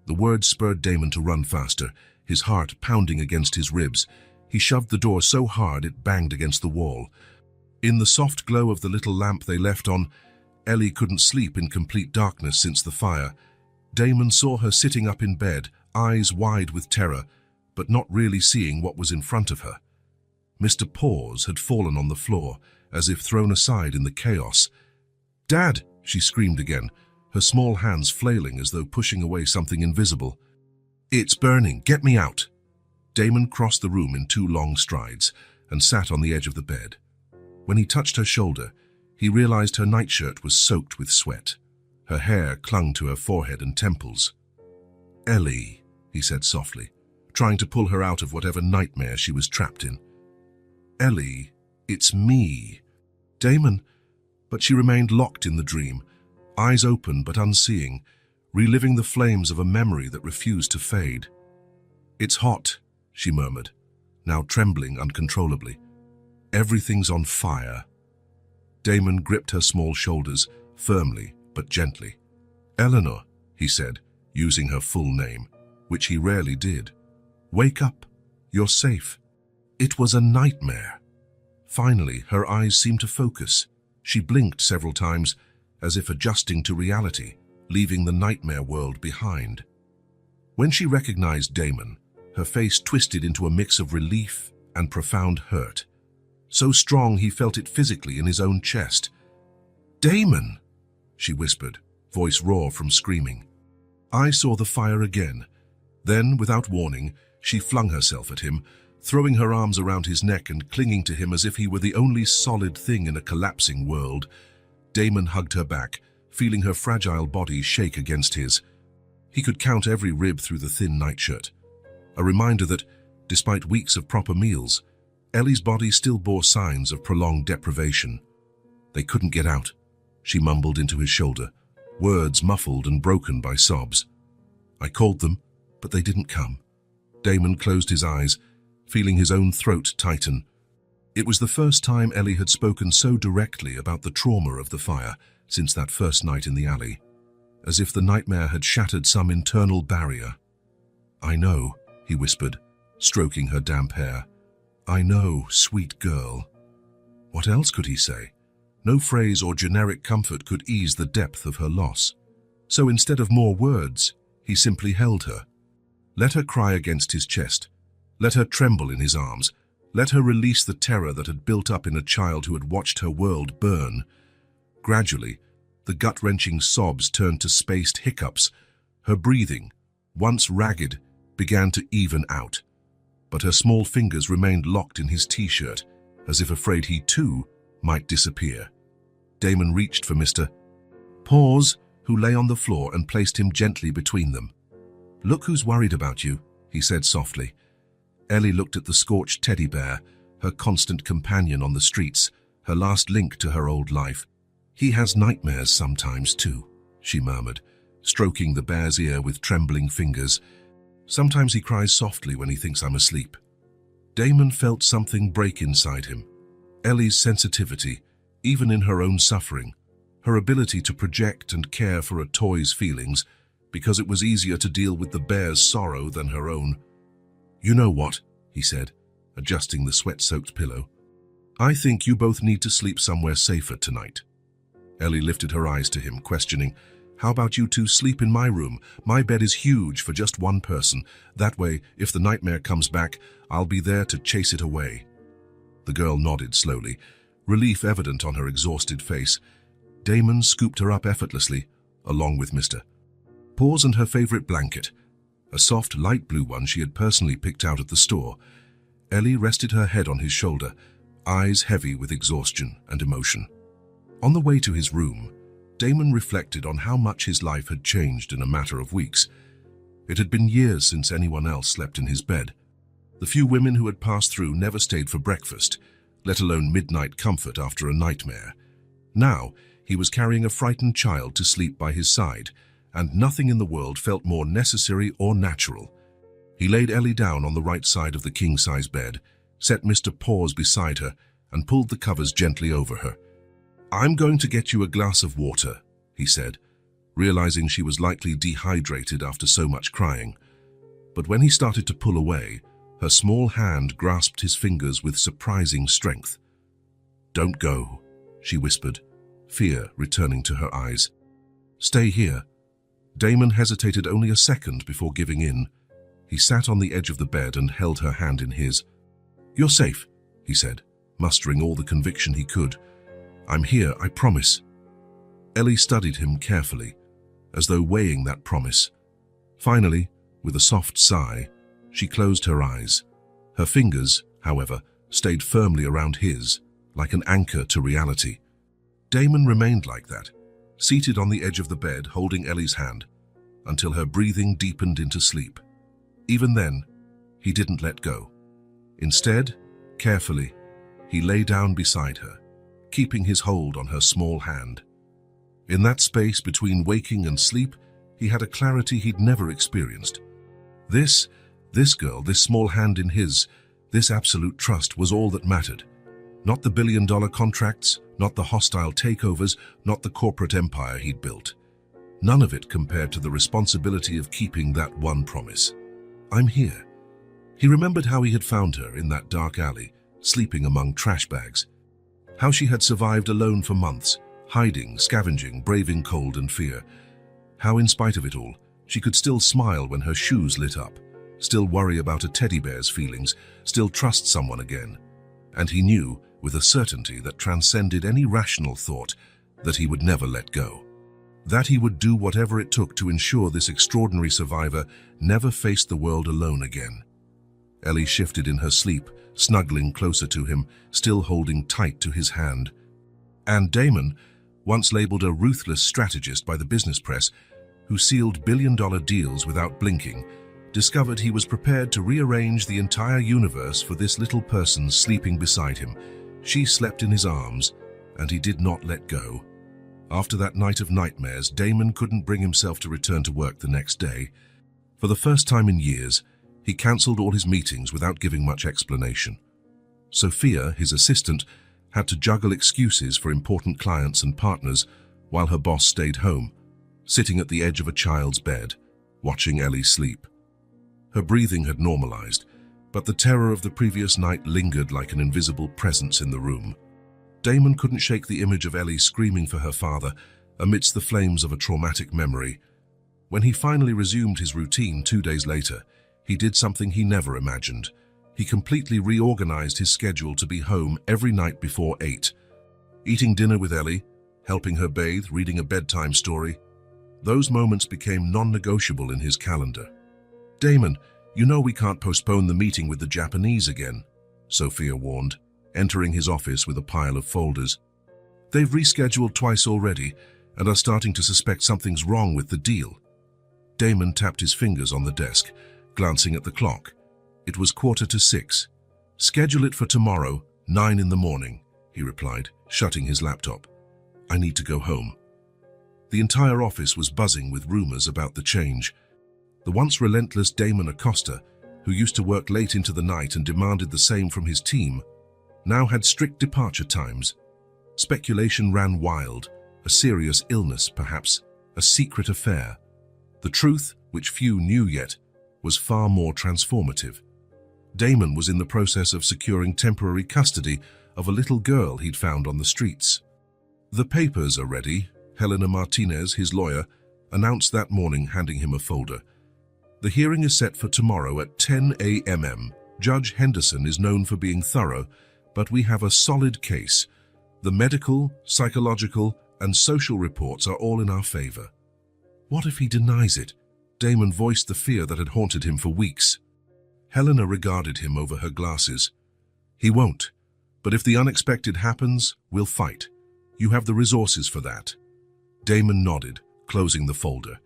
The words spurred Damon to run faster, his heart pounding against his ribs. He shoved the door so hard it banged against the wall. In the soft glow of the little lamp they left on, Ellie couldn't sleep in complete darkness since the fire. Damon saw her sitting up in bed, eyes wide with terror, but not really seeing what was in front of her. Mr. Paws had fallen on the floor, as if thrown aside in the chaos. "Dad!" she screamed again, her small hands flailing as though pushing away something invisible. "It's burning. Get me out!" Damon crossed the room in 2 long strides and sat on the edge of the bed. When he touched her shoulder, he realized her nightshirt was soaked with sweat. Her hair clung to her forehead and temples. "Ellie," he said softly, trying to pull her out of whatever nightmare she was trapped in. "Ellie, it's me." Damon, but she remained locked in the dream, eyes open but unseeing, reliving the flames of a memory that refused to fade. "It's hot," she murmured, now trembling uncontrollably. "Everything's on fire." Damon gripped her small shoulders, firmly but gently. "Eleanor," he said, using her full name, which he rarely did. "Wake up. You're safe." It was a nightmare. Finally, her eyes seemed to focus. She blinked several times, as if adjusting to reality, leaving the nightmare world behind. When she recognized Damon, her face twisted into a mix of relief and profound hurt. So strong he felt it physically in his own chest. "Damon!" she whispered, voice raw from screaming. I saw the fire again. Then, without warning, she flung herself at him, throwing her arms around his neck and clinging to him as if he were the only solid thing in a collapsing world. Damon hugged her back, feeling her fragile body shake against his. He could count every rib through the thin nightshirt. A reminder that, despite weeks of proper meals, Ellie's body still bore signs of prolonged deprivation. "They couldn't get out," she mumbled into his shoulder, words muffled and broken by sobs. "I called them, but they didn't come." Damon closed his eyes, feeling his own throat tighten. It was the first time Ellie had spoken so directly about the trauma of the fire since that first night in the alley, as if the nightmare had shattered some internal barrier. "I know," he whispered, stroking her damp hair. "I know, sweet girl." What else could he say? No phrase or generic comfort could ease the depth of her loss. So instead of more words, he simply held her. Let her cry against his chest. Let her tremble in his arms. Let her release the terror that had built up in a child who had watched her world burn. Gradually, the gut-wrenching sobs turned to spaced hiccups. Her breathing, once ragged, began to even out. But her small fingers remained locked in his t-shirt, as if afraid he too might disappear. Damon reached for Mr. Paws, who lay on the floor, and placed him gently between them. "Look who's worried about you," he said softly. Ellie looked at the scorched teddy bear, her constant companion on the streets, her last link to her old life. "He has nightmares sometimes too," she murmured, stroking the bear's ear with trembling fingers. "Sometimes he cries softly when he thinks I'm asleep." Damon felt something break inside him. Ellie's sensitivity, even in her own suffering, her ability to project and care for a toy's feelings, because it was easier to deal with the bear's sorrow than her own. "You know what?" he said, adjusting the sweat-soaked pillow. "I think you both need to sleep somewhere safer tonight." Ellie lifted her eyes to him, questioning, "How about you two sleep in my room? My bed is huge for just one person. That way, if the nightmare comes back, I'll be there to chase it away." The girl nodded slowly, relief evident on her exhausted face. Damon scooped her up effortlessly, along with Mr. Paws and her favorite blanket, a soft, light blue one she had personally picked out at the store. Ellie rested her head on his shoulder, eyes heavy with exhaustion and emotion. On the way to his room, Damon reflected on how much his life had changed in a matter of weeks. It had been years since anyone else slept in his bed. The few women who had passed through never stayed for breakfast, let alone midnight comfort after a nightmare. Now, he was carrying a frightened child to sleep by his side, and nothing in the world felt more necessary or natural. He laid Ellie down on the right side of the king-size bed, set Mr. Paws beside her, and pulled the covers gently over her. "I'm going to get you a glass of water," he said, realizing she was likely dehydrated after so much crying. But when he started to pull away, her small hand grasped his fingers with surprising strength. "Don't go," she whispered, fear returning to her eyes. "Stay here." Damon hesitated only a second before giving in. He sat on the edge of the bed and held her hand in his. "You're safe. he said, mustering all the conviction he could. "I'm here, I promise." Ellie studied him carefully, as though weighing that promise. Finally, with a soft sigh, she closed her eyes. Her fingers, however, stayed firmly around his, like an anchor to reality. Damon remained like that, seated on the edge of the bed, holding Ellie's hand, until her breathing deepened into sleep. Even then, he didn't let go. Instead, carefully, he lay down beside her, keeping his hold on her small hand. In that space between waking and sleep, he had a clarity he'd never experienced. This girl, this small hand in his, this absolute trust was all that mattered. Not the billion-dollar contracts, not the hostile takeovers, not the corporate empire he'd built. None of it compared to the responsibility of keeping that one promise. "I'm here." He remembered how he had found her in that dark alley, sleeping among trash bags. How she had survived alone for months, hiding, scavenging, braving cold and fear. How, in spite of it all, she could still smile when her shoes lit up, still worry about a teddy bear's feelings, still trust someone again. And he knew, with a certainty that transcended any rational thought, that he would never let go. That he would do whatever it took to ensure this extraordinary survivor never faced the world alone again. Ellie shifted in her sleep, snuggling closer to him, still holding tight to his hand. And Damon, once labeled a ruthless strategist by the business press, who sealed billion-dollar deals without blinking, discovered he was prepared to rearrange the entire universe for this little person sleeping beside him. She slept in his arms, and he did not let go. After that night of nightmares, Damon couldn't bring himself to return to work the next day. For the first time in years, he cancelled all his meetings without giving much explanation. Sophia, his assistant, had to juggle excuses for important clients and partners while her boss stayed home, sitting at the edge of a child's bed, watching Ellie sleep. Her breathing had normalized, but the terror of the previous night lingered like an invisible presence in the room. Damon couldn't shake the image of Ellie screaming for her father amidst the flames of a traumatic memory. When he finally resumed his routine 2 days later, he did something he never imagined. He completely reorganized his schedule to be home every night before 8. Eating dinner with Ellie, helping her bathe, reading a bedtime story. Those moments became non-negotiable in his calendar. "Damon, you know we can't postpone the meeting with the Japanese again," Sophia warned, entering his office with a pile of folders. "They've rescheduled twice already and are starting to suspect something's wrong with the deal." Damon tapped his fingers on the desk, glancing at the clock. It was 6:15. "Schedule it for tomorrow, 9 in the morning," he replied, shutting his laptop. "I need to go home." The entire office was buzzing with rumors about the change. The once relentless Damon Acosta, who used to work late into the night and demanded the same from his team, now had strict departure times. Speculation ran wild, a serious illness perhaps, a secret affair. The truth, which few knew yet, was far more transformative. Damon was in the process of securing temporary custody of a little girl he'd found on the streets. "The papers are ready," Helena Martinez, his lawyer, announced that morning, handing him a folder. "The hearing is set for tomorrow at 10 a.m. Judge Henderson is known for being thorough, but we have a solid case. The medical, psychological, and social reports are all in our favor." What if he denies it? Damon voiced the fear that had haunted him for weeks. Helena regarded him over her glasses. "He won't. But if the unexpected happens, we'll fight. You have the resources for that." Damon nodded, closing the folder.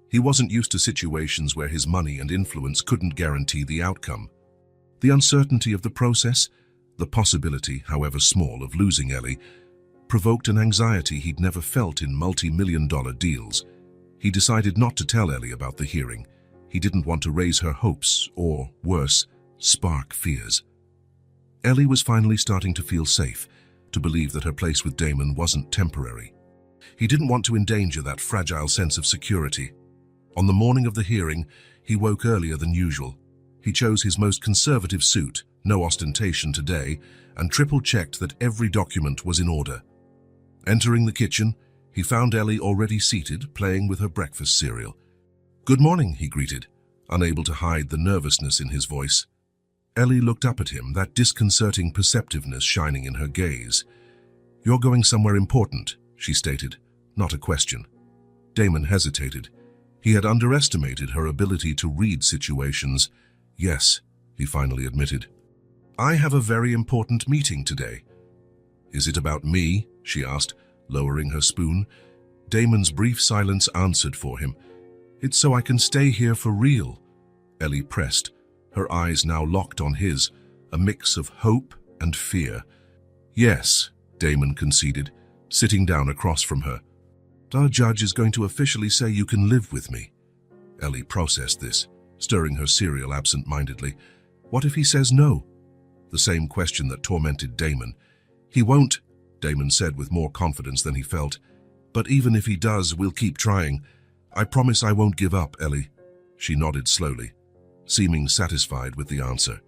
He wasn't used to situations where his money and influence couldn't guarantee the outcome. The uncertainty of the process, the possibility, however small, of losing Ellie, provoked an anxiety he'd never felt in multi-million-dollar deals. He decided not to tell Ellie about the hearing. He didn't want to raise her hopes or, worse, spark fears. Ellie was finally starting to feel safe, to believe that her place with Damon wasn't temporary. He didn't want to endanger that fragile sense of security. On the morning of the hearing, he woke earlier than usual. He chose his most conservative suit, no ostentation today, and triple-checked that every document was in order. Entering the kitchen, he found Ellie already seated, playing with her breakfast cereal. "Good morning," he greeted, unable to hide the nervousness in his voice. Ellie looked up at him, that disconcerting perceptiveness shining in her gaze. "You're going somewhere important," she stated, not a question. Damon hesitated. He had underestimated her ability to read situations. "Yes," he finally admitted. "I have a very important meeting today." "Is it about me?" she asked, lowering her spoon. Damon's brief silence answered for him. "It's so I can stay here for real," Ellie pressed, her eyes now locked on his, a mix of hope and fear. "Yes," Damon conceded, sitting down across from her. "Our judge is going to officially say you can live with me." Ellie processed this, stirring her cereal absent-mindedly. What if he says no? The same question that tormented Damon. "He won't," Damon said with more confidence than he felt. "But even if he does, we'll keep trying. I promise I won't give up, Ellie." She nodded slowly, seeming satisfied with the answer.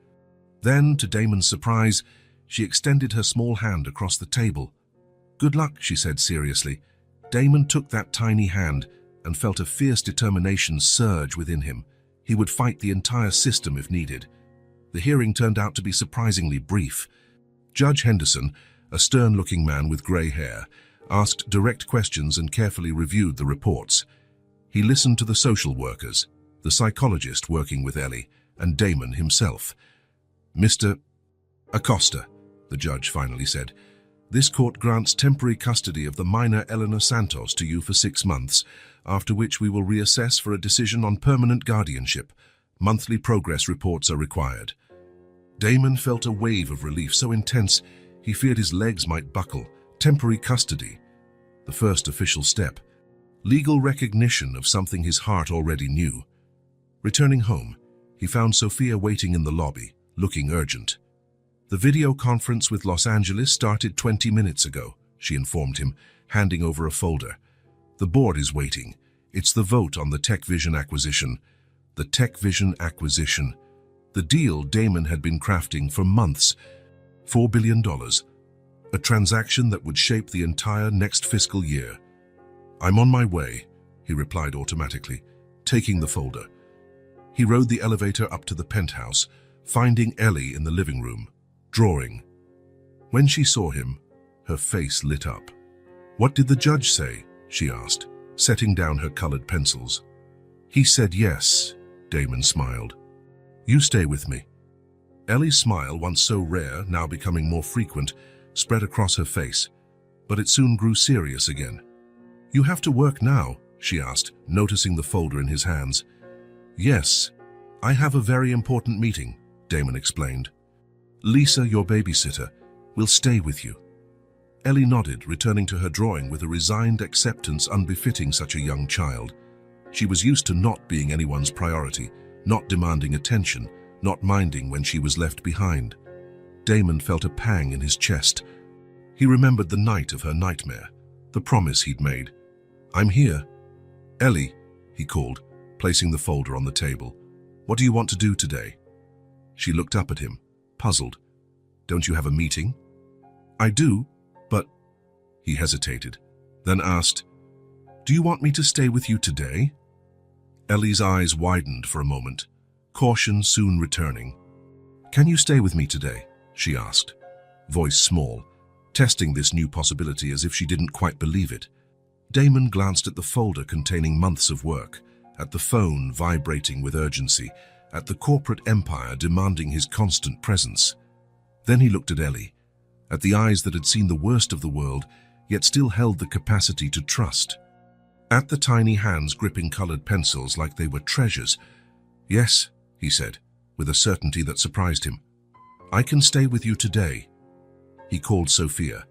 Then, to Damon's surprise, she extended her small hand across the table. "Good luck," she said seriously. Damon took that tiny hand and felt a fierce determination surge within him. He would fight the entire system if needed. The hearing turned out to be surprisingly brief. Judge Henderson, a stern-looking man with grey hair, asked direct questions and carefully reviewed the reports. He listened to the social workers, the psychologist working with Ellie, and Damon himself. "Mr. Acosta," the judge finally said, "this court grants temporary custody of the minor Eleanor Santos to you for 6 months, after which we will reassess for a decision on permanent guardianship. Monthly progress reports are required." Damon felt a wave of relief so intense he feared his legs might buckle. Temporary custody. The first official step. Legal recognition of something his heart already knew. Returning home, he found Sophia waiting in the lobby, looking urgent. "The video conference with Los Angeles started 20 minutes ago," she informed him, handing over a folder. "The board is waiting. It's the vote on the TechVision acquisition." The TechVision acquisition. The deal Damon had been crafting for months. $4 billion. A transaction that would shape the entire next fiscal year. "I'm on my way," he replied automatically, taking the folder. He rode the elevator up to the penthouse, finding Ellie in the living room, drawing. When she saw him, her face lit up. "What did the judge say?" she asked, setting down her colored pencils. "He said yes," Damon smiled. "You stay with me." Ellie's smile, once so rare, now becoming more frequent, spread across her face, but it soon grew serious again. "You have to work now?" she asked, noticing the folder in his hands. "Yes, I have a very important meeting," Damon explained. "Lisa, your babysitter, will stay with you." Ellie nodded, returning to her drawing with a resigned acceptance unbefitting such a young child. She was used to not being anyone's priority, not demanding attention, not minding when she was left behind. Damon felt a pang in his chest. He remembered the night of her nightmare, the promise he'd made. "I'm here." "Ellie," he called, placing the folder on the table. "What do you want to do today?" She looked up at him, puzzled. "Don't you have a meeting?" "I do, but—" He hesitated, then asked, "Do you want me to stay with you today?" Ellie's eyes widened for a moment, caution soon returning. "Can you stay with me today?" she asked, voice small, testing this new possibility as if she didn't quite believe it. Damon glanced at the folder containing months of work, at the phone vibrating with urgency, at the corporate empire demanding his constant presence. Then he looked at Ellie, at the eyes that had seen the worst of the world, yet still held the capacity to trust. At the tiny hands gripping colored pencils like they were treasures. "Yes," he said, with a certainty that surprised him. "I can stay with you today." He called Sophia.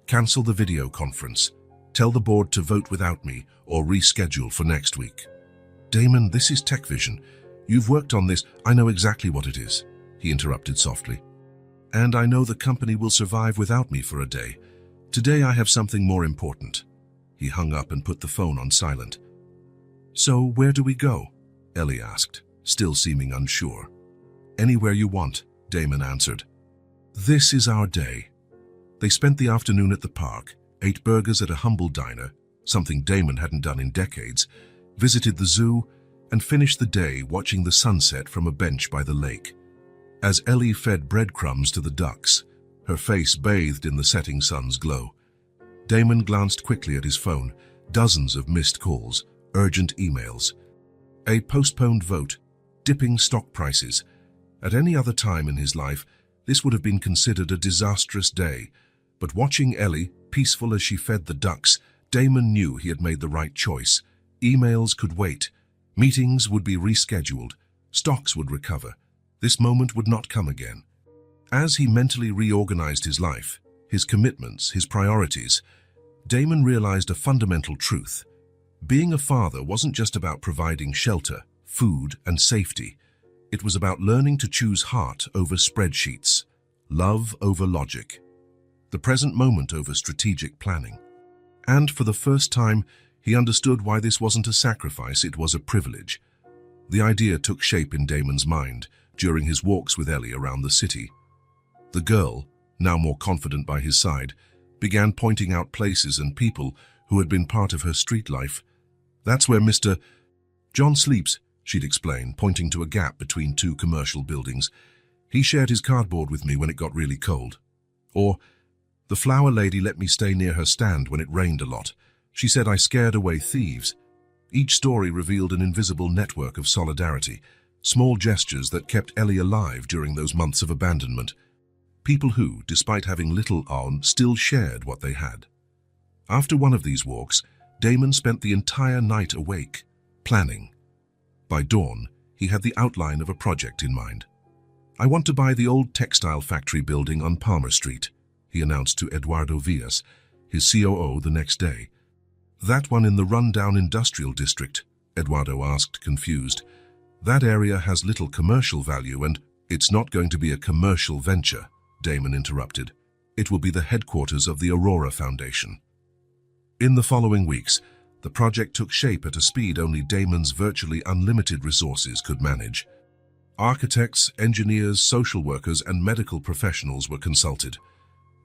"Cancel the video conference. Tell the board to vote without me or reschedule for next week." "Damon, this is TechVision. You've worked on this." "I know exactly what it is," he interrupted softly. "And I know the company will survive without me for a day. Today I have something more important." He hung up and put the phone on silent. "So where do we go?" Ellie asked, still seeming unsure. "Anywhere you want," Damon answered. This is our day. They spent the afternoon at the park, ate burgers at a humble diner, something Damon hadn't done in decades, visited the zoo, and finished the day watching the sunset from a bench by the lake. As Ellie fed breadcrumbs to the ducks, her face bathed in the setting sun's glow. Damon glanced quickly at his phone. Dozens of missed calls, urgent emails. A postponed vote, dipping stock prices. At any other time in his life, this would have been considered a disastrous day. But watching Ellie, peaceful as she fed the ducks, Damon knew he had made the right choice. Emails could wait. Meetings would be rescheduled. Stocks would recover. This moment would not come again. As he mentally reorganized his life, his commitments, his priorities, Damon realized a fundamental truth. Being a father wasn't just about providing shelter, food, and safety. It was about learning to choose heart over spreadsheets, love over logic, the present moment over strategic planning. And for the first time, he understood why this wasn't a sacrifice, it was a privilege. The idea took shape in Damon's mind during his walks with Ellie around the city. The girl, now more confident by his side, began pointing out places and people who had been part of her street life. "That's where Mr. John sleeps," she'd explain, pointing to a gap between two commercial buildings. "He shared his cardboard with me when it got really cold." Or, "The flower lady let me stay near her stand when it rained a lot. She said I scared away thieves." Each story revealed an invisible network of solidarity, small gestures that kept Ellie alive during those months of abandonment. People who, despite having little on, still shared what they had. After one of these walks, Damon spent the entire night awake, planning. By dawn, he had the outline of a project in mind. "I want to buy the old textile factory building on Palmer Street," he announced to Eduardo Villas, his COO, the next day. "That one in the run-down industrial district?" Eduardo asked, confused. "That area has little commercial value and—" "It's not going to be a commercial venture," Damon interrupted. "It will be the headquarters of the Aurora Foundation." In the following weeks, the project took shape at a speed only Damon's virtually unlimited resources could manage. Architects, engineers, social workers, and medical professionals were consulted.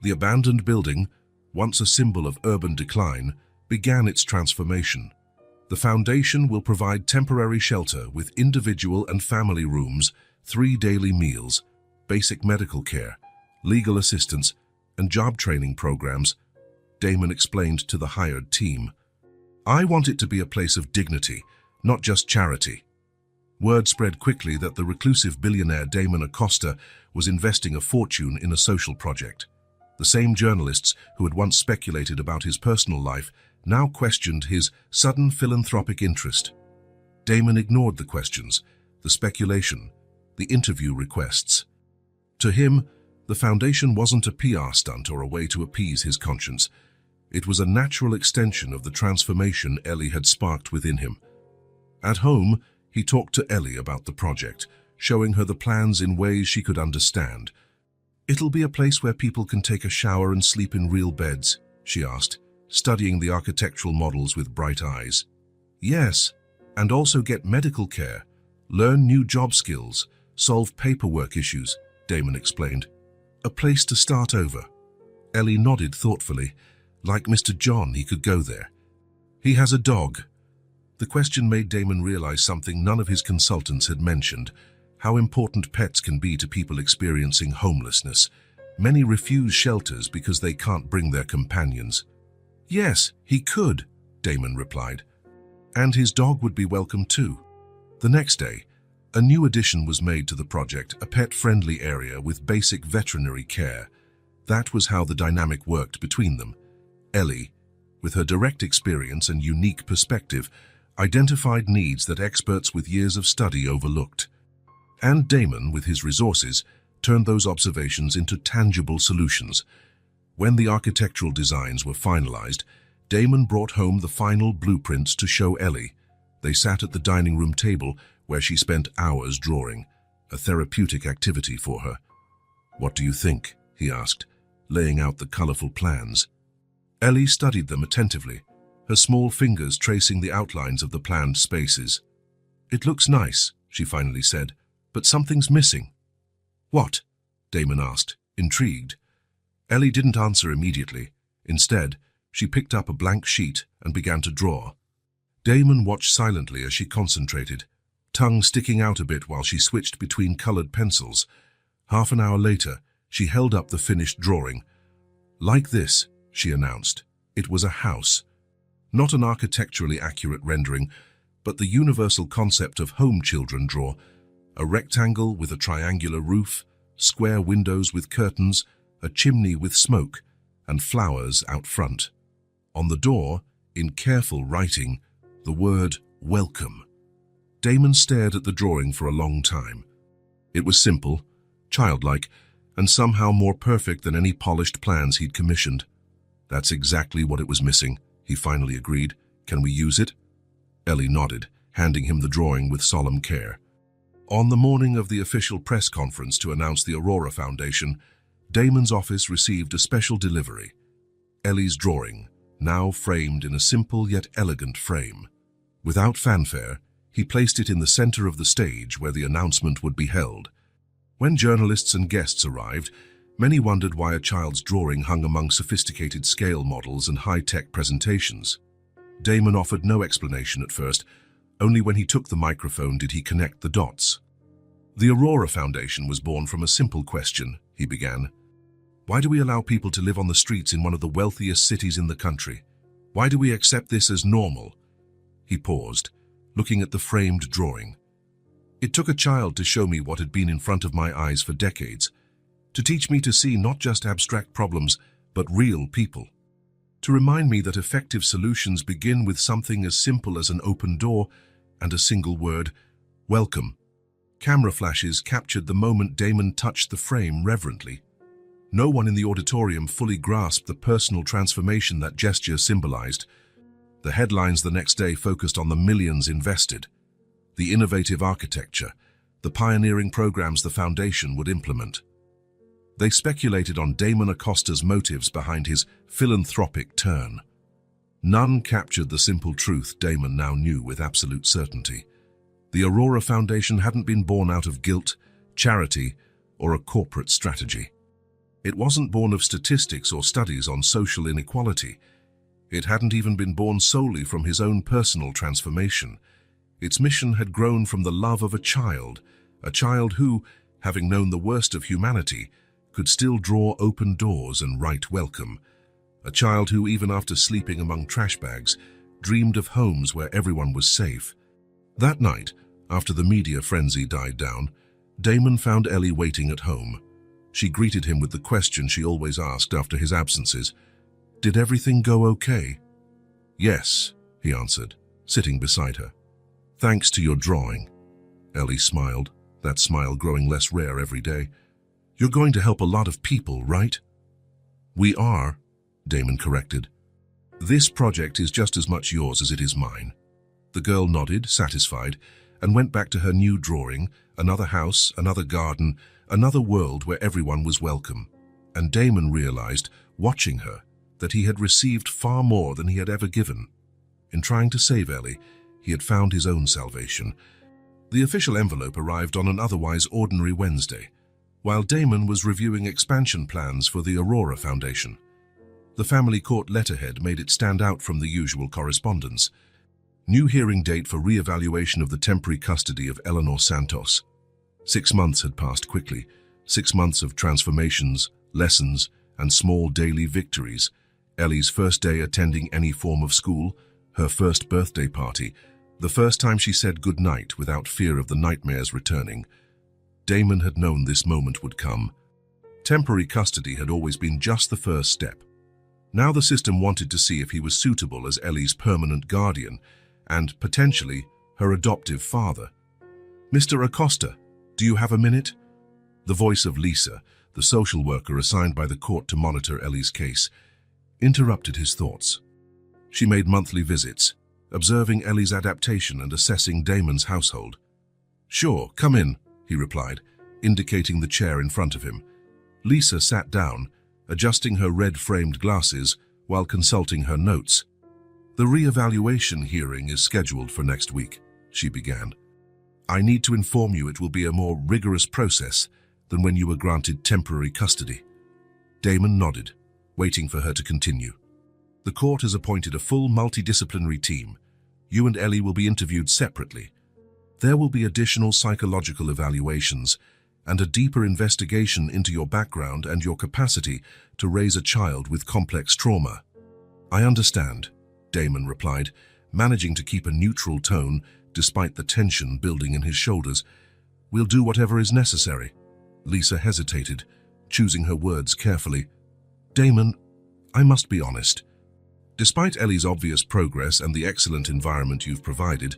The abandoned building, once a symbol of urban decline, began its transformation. The foundation will provide temporary shelter with individual and family rooms, 3 daily meals, basic medical care, legal assistance, and job training programs, Damon explained to the hired team. "I want it to be a place of dignity, not just charity." Word spread quickly that the reclusive billionaire Damon Acosta was investing a fortune in a social project. The same journalists who had once speculated about his personal life now questioned his sudden philanthropic interest. Damon ignored the questions, the speculation, the interview requests. To him, the foundation wasn't a PR stunt or a way to appease his conscience. It was a natural extension of the transformation Ellie had sparked within him. At home, he talked to Ellie about the project, showing her the plans in ways she could understand. "It'll be a place where people can take a shower and sleep in real beds?" she asked, studying the architectural models with bright eyes. "Yes, and also get medical care, learn new job skills, solve paperwork issues," Damon explained. "A place to start over." Ellie nodded thoughtfully. Like Mr. John, he could go there. "He has a dog." The question made Damon realize something none of his consultants had mentioned: how important pets can be to people experiencing homelessness. Many refuse shelters because they can't bring their companions. "Yes, he could," Damon replied. "And his dog would be welcome too." The next day, a new addition was made to the project, a pet-friendly area with basic veterinary care. That was how the dynamic worked between them. Ellie, with her direct experience and unique perspective, identified needs that experts with years of study overlooked. And Damon, with his resources, turned those observations into tangible solutions. When the architectural designs were finalized, Damon brought home the final blueprints to show Ellie. They sat at the dining room table, where she spent hours drawing, a therapeutic activity for her. "What do you think?" he asked, laying out the colorful plans. Ellie studied them attentively, her small fingers tracing the outlines of the planned spaces. "It looks nice," she finally said, "but something's missing." "What?" Damon asked, intrigued. Ellie didn't answer immediately. Instead, she picked up a blank sheet and began to draw. Damon watched silently as she concentrated, tongue sticking out a bit while she switched between colored pencils. Half an hour later, she held up the finished drawing. "Like this," she announced. It was a house. Not an architecturally accurate rendering, but the universal concept of home children draw. A rectangle with a triangular roof, square windows with curtains, a chimney with smoke, and flowers out front. On the door, in careful writing, the word "Welcome." Damon stared at the drawing for a long time. It was simple, childlike, and somehow more perfect than any polished plans he'd commissioned. "That's exactly what it was missing," he finally agreed. "Can we use it?" Ellie nodded, handing him the drawing with solemn care. On the morning of the official press conference to announce the Aurora Foundation, Damon's office received a special delivery. Ellie's drawing, now framed in a simple yet elegant frame. Without fanfare, he placed it in the center of the stage where the announcement would be held. When journalists and guests arrived, many wondered why a child's drawing hung among sophisticated scale models and high-tech presentations. Damon offered no explanation at first. Only when he took the microphone did he connect the dots. "The Aurora Foundation was born from a simple question," he began. "Why do we allow people to live on the streets in one of the wealthiest cities in the country? Why do we accept this as normal?" He paused, looking at the framed drawing. "It took a child to show me what had been in front of my eyes for decades, to teach me to see not just abstract problems, but real people. To remind me that effective solutions begin with something as simple as an open door and a single word, welcome." Camera flashes captured the moment Damon touched the frame reverently. No one in the auditorium fully grasped the personal transformation that gesture symbolized. The headlines the next day focused on the millions invested, the innovative architecture, the pioneering programs the foundation would implement. They speculated on Damon Acosta's motives behind his philanthropic turn. None captured the simple truth Damon now knew with absolute certainty. The Aurora Foundation hadn't been born out of guilt, charity, or a corporate strategy. It wasn't born of statistics or studies on social inequality. It hadn't even been born solely from his own personal transformation. Its mission had grown from the love of a child who, having known the worst of humanity, could still draw open doors and write welcome. A child who, even after sleeping among trash bags, dreamed of homes where everyone was safe. That night, after the media frenzy died down, Damon found Ellie waiting at home. She greeted him with the question she always asked after his absences. "Did everything go okay?" "Yes," he answered, sitting beside her. "Thanks to your drawing." Ellie smiled, that smile growing less rare every day. "You're going to help a lot of people, right?" "We are," Damon corrected. "This project is just as much yours as it is mine." The girl nodded, satisfied, and went back to her new drawing, another house, another garden, another world where everyone was welcome. And Damon realized, watching her, that he had received far more than he had ever given. In trying to save Ellie, he had found his own salvation. The official envelope arrived on an otherwise ordinary Wednesday, while Damon was reviewing expansion plans for the Aurora Foundation. The family court letterhead made it stand out from the usual correspondence. New hearing date for re-evaluation of the temporary custody of Eleanor Santos. 6 months had passed quickly. 6 months of transformations, lessons, and small daily victories. Ellie's first day attending any form of school, her first birthday party, the first time she said goodnight without fear of the nightmares returning. Damon had known this moment would come. Temporary custody had always been just the first step. Now the system wanted to see if he was suitable as Ellie's permanent guardian and, potentially, her adoptive father. "Mr. Acosta, do you have a minute?" The voice of Lisa, the social worker assigned by the court to monitor Ellie's case, interrupted his thoughts. She made monthly visits, observing Ellie's adaptation and assessing Damon's household. "Sure, come in," he replied, indicating the chair in front of him. Lisa sat down, adjusting her red-framed glasses while consulting her notes. "The re-evaluation hearing is scheduled for next week," she began. "I need to inform you it will be a more rigorous process than when you were granted temporary custody." Damon nodded, waiting for her to continue. "The court has appointed a full multidisciplinary team. You and Ellie will be interviewed separately. There will be additional psychological evaluations, and a deeper investigation into your background and your capacity to raise a child with complex trauma." "I understand," Damon replied, managing to keep a neutral tone despite the tension building in his shoulders. "We'll do whatever is necessary." Lisa hesitated, choosing her words carefully. "Damon, I must be honest. Despite Ellie's obvious progress and the excellent environment you've provided,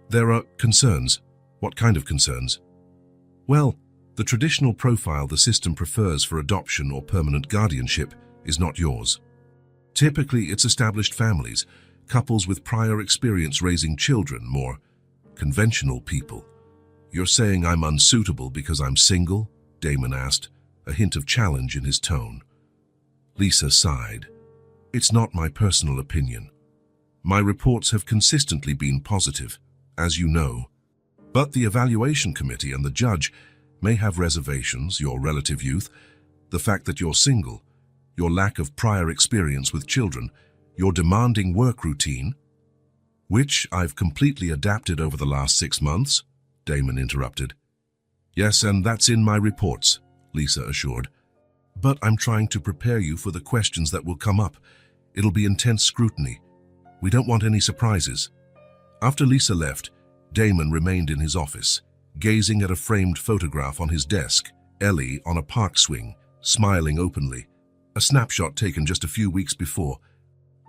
there are concerns." "What kind of concerns?" "Well, the traditional profile the system prefers for adoption or permanent guardianship is not yours. Typically, it's established families, couples with prior experience raising children, more conventional people." "You're saying I'm unsuitable because I'm single?" Damon asked, a hint of challenge in his tone. Lisa sighed. "It's not my personal opinion. My reports have consistently been positive, as you know. But the evaluation committee and the judge may have reservations, your relative youth, the fact that you're single, your lack of prior experience with children, your demanding work routine." "Which I've completely adapted over the last 6 months," Damon interrupted. "Yes, and that's in my reports," Lisa assured. "But I'm trying to prepare you for the questions that will come up. It'll be intense scrutiny. We don't want any surprises." After Lisa left, Damon remained in his office, gazing at a framed photograph on his desk, Ellie on a park swing, smiling openly, a snapshot taken just a few weeks before.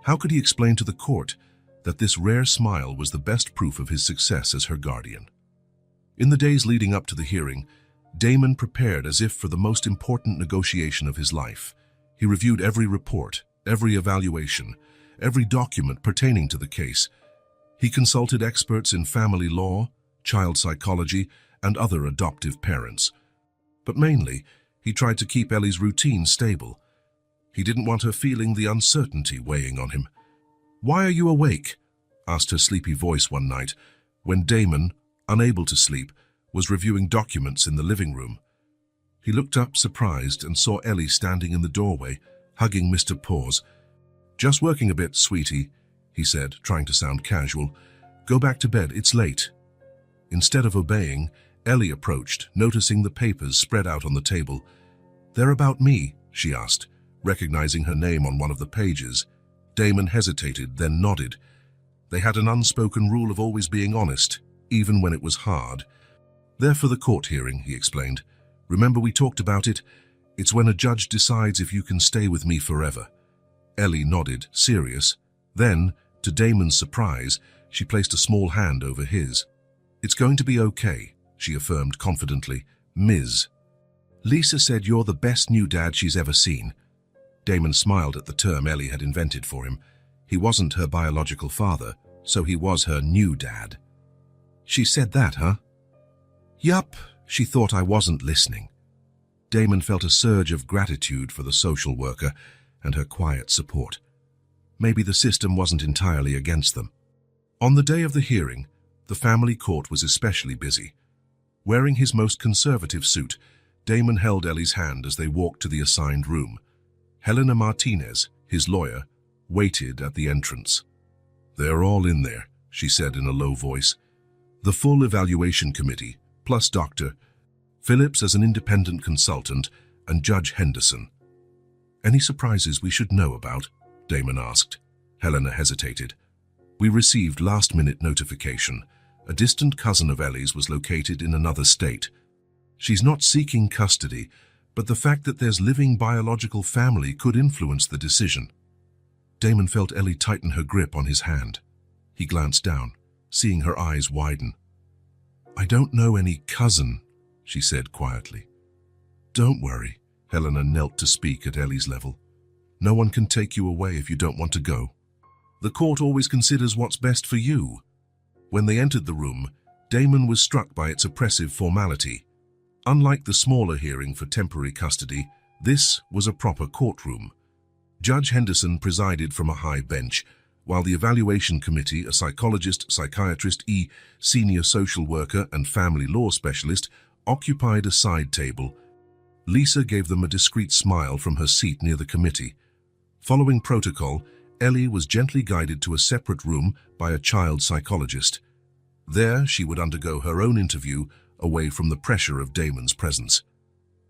How could he explain to the court that this rare smile was the best proof of his success as her guardian? In the days leading up to the hearing, Damon prepared as if for the most important negotiation of his life. He reviewed every report, every evaluation, every document pertaining to the case. He consulted experts in family law, child psychology, and other adoptive parents. But mainly, he tried to keep Ellie's routine stable. He didn't want her feeling the uncertainty weighing on him. "Why are you awake?" asked her sleepy voice one night, when Damon, unable to sleep, was reviewing documents in the living room. He looked up surprised and saw Ellie standing in the doorway, hugging Mr. Paws. "Just working a bit, sweetie," he said, trying to sound casual. "Go back to bed, it's late." Instead of obeying, Ellie approached, noticing the papers spread out on the table. "They're about me?" she asked, recognizing her name on one of the pages. Damon hesitated, then nodded. They had an unspoken rule of always being honest, even when it was hard. "They're for the court hearing," he explained. "Remember we talked about it? It's when a judge decides if you can stay with me forever." Ellie nodded, serious. Then, to Damon's surprise, she placed a small hand over his. "It's going to be okay," she affirmed confidently. "Ms. Lisa said you're the best new dad she's ever seen." Damon smiled at the term Ellie had invented for him. He wasn't her biological father, so he was her new dad. "She said that, huh?" "Yup, she thought I wasn't listening." Damon felt a surge of gratitude for the social worker and her quiet support. Maybe the system wasn't entirely against them. On the day of the hearing, the family court was especially busy. Wearing his most conservative suit, Damon held Ellie's hand as they walked to the assigned room. Helena Martinez, his lawyer, waited at the entrance. "They're all in there," she said in a low voice. "The full evaluation committee, plus Dr. Phillips as an independent consultant, and Judge Henderson." "Any surprises we should know about?" Damon asked. Helena hesitated. "We received last-minute notification. A distant cousin of Ellie's was located in another state. She's not seeking custody, but the fact that there's living biological family could influence the decision." Damon felt Ellie tighten her grip on his hand. He glanced down, seeing her eyes widen. "I don't know any cousin," she said quietly. "Don't worry." Helena knelt to speak at Ellie's level. "No one can take you away if you don't want to go. The court always considers what's best for you." When they entered the room, Damon was struck by its oppressive formality. Unlike the smaller hearing for temporary custody, this was a proper courtroom. Judge Henderson presided from a high bench, while the evaluation committee, a psychologist, psychiatrist, senior social worker, and family law specialist, occupied a side table. Lisa gave them a discreet smile from her seat near the committee. Following protocol, Ellie was gently guided to a separate room by a child psychologist. There, she would undergo her own interview, away from the pressure of Damon's presence.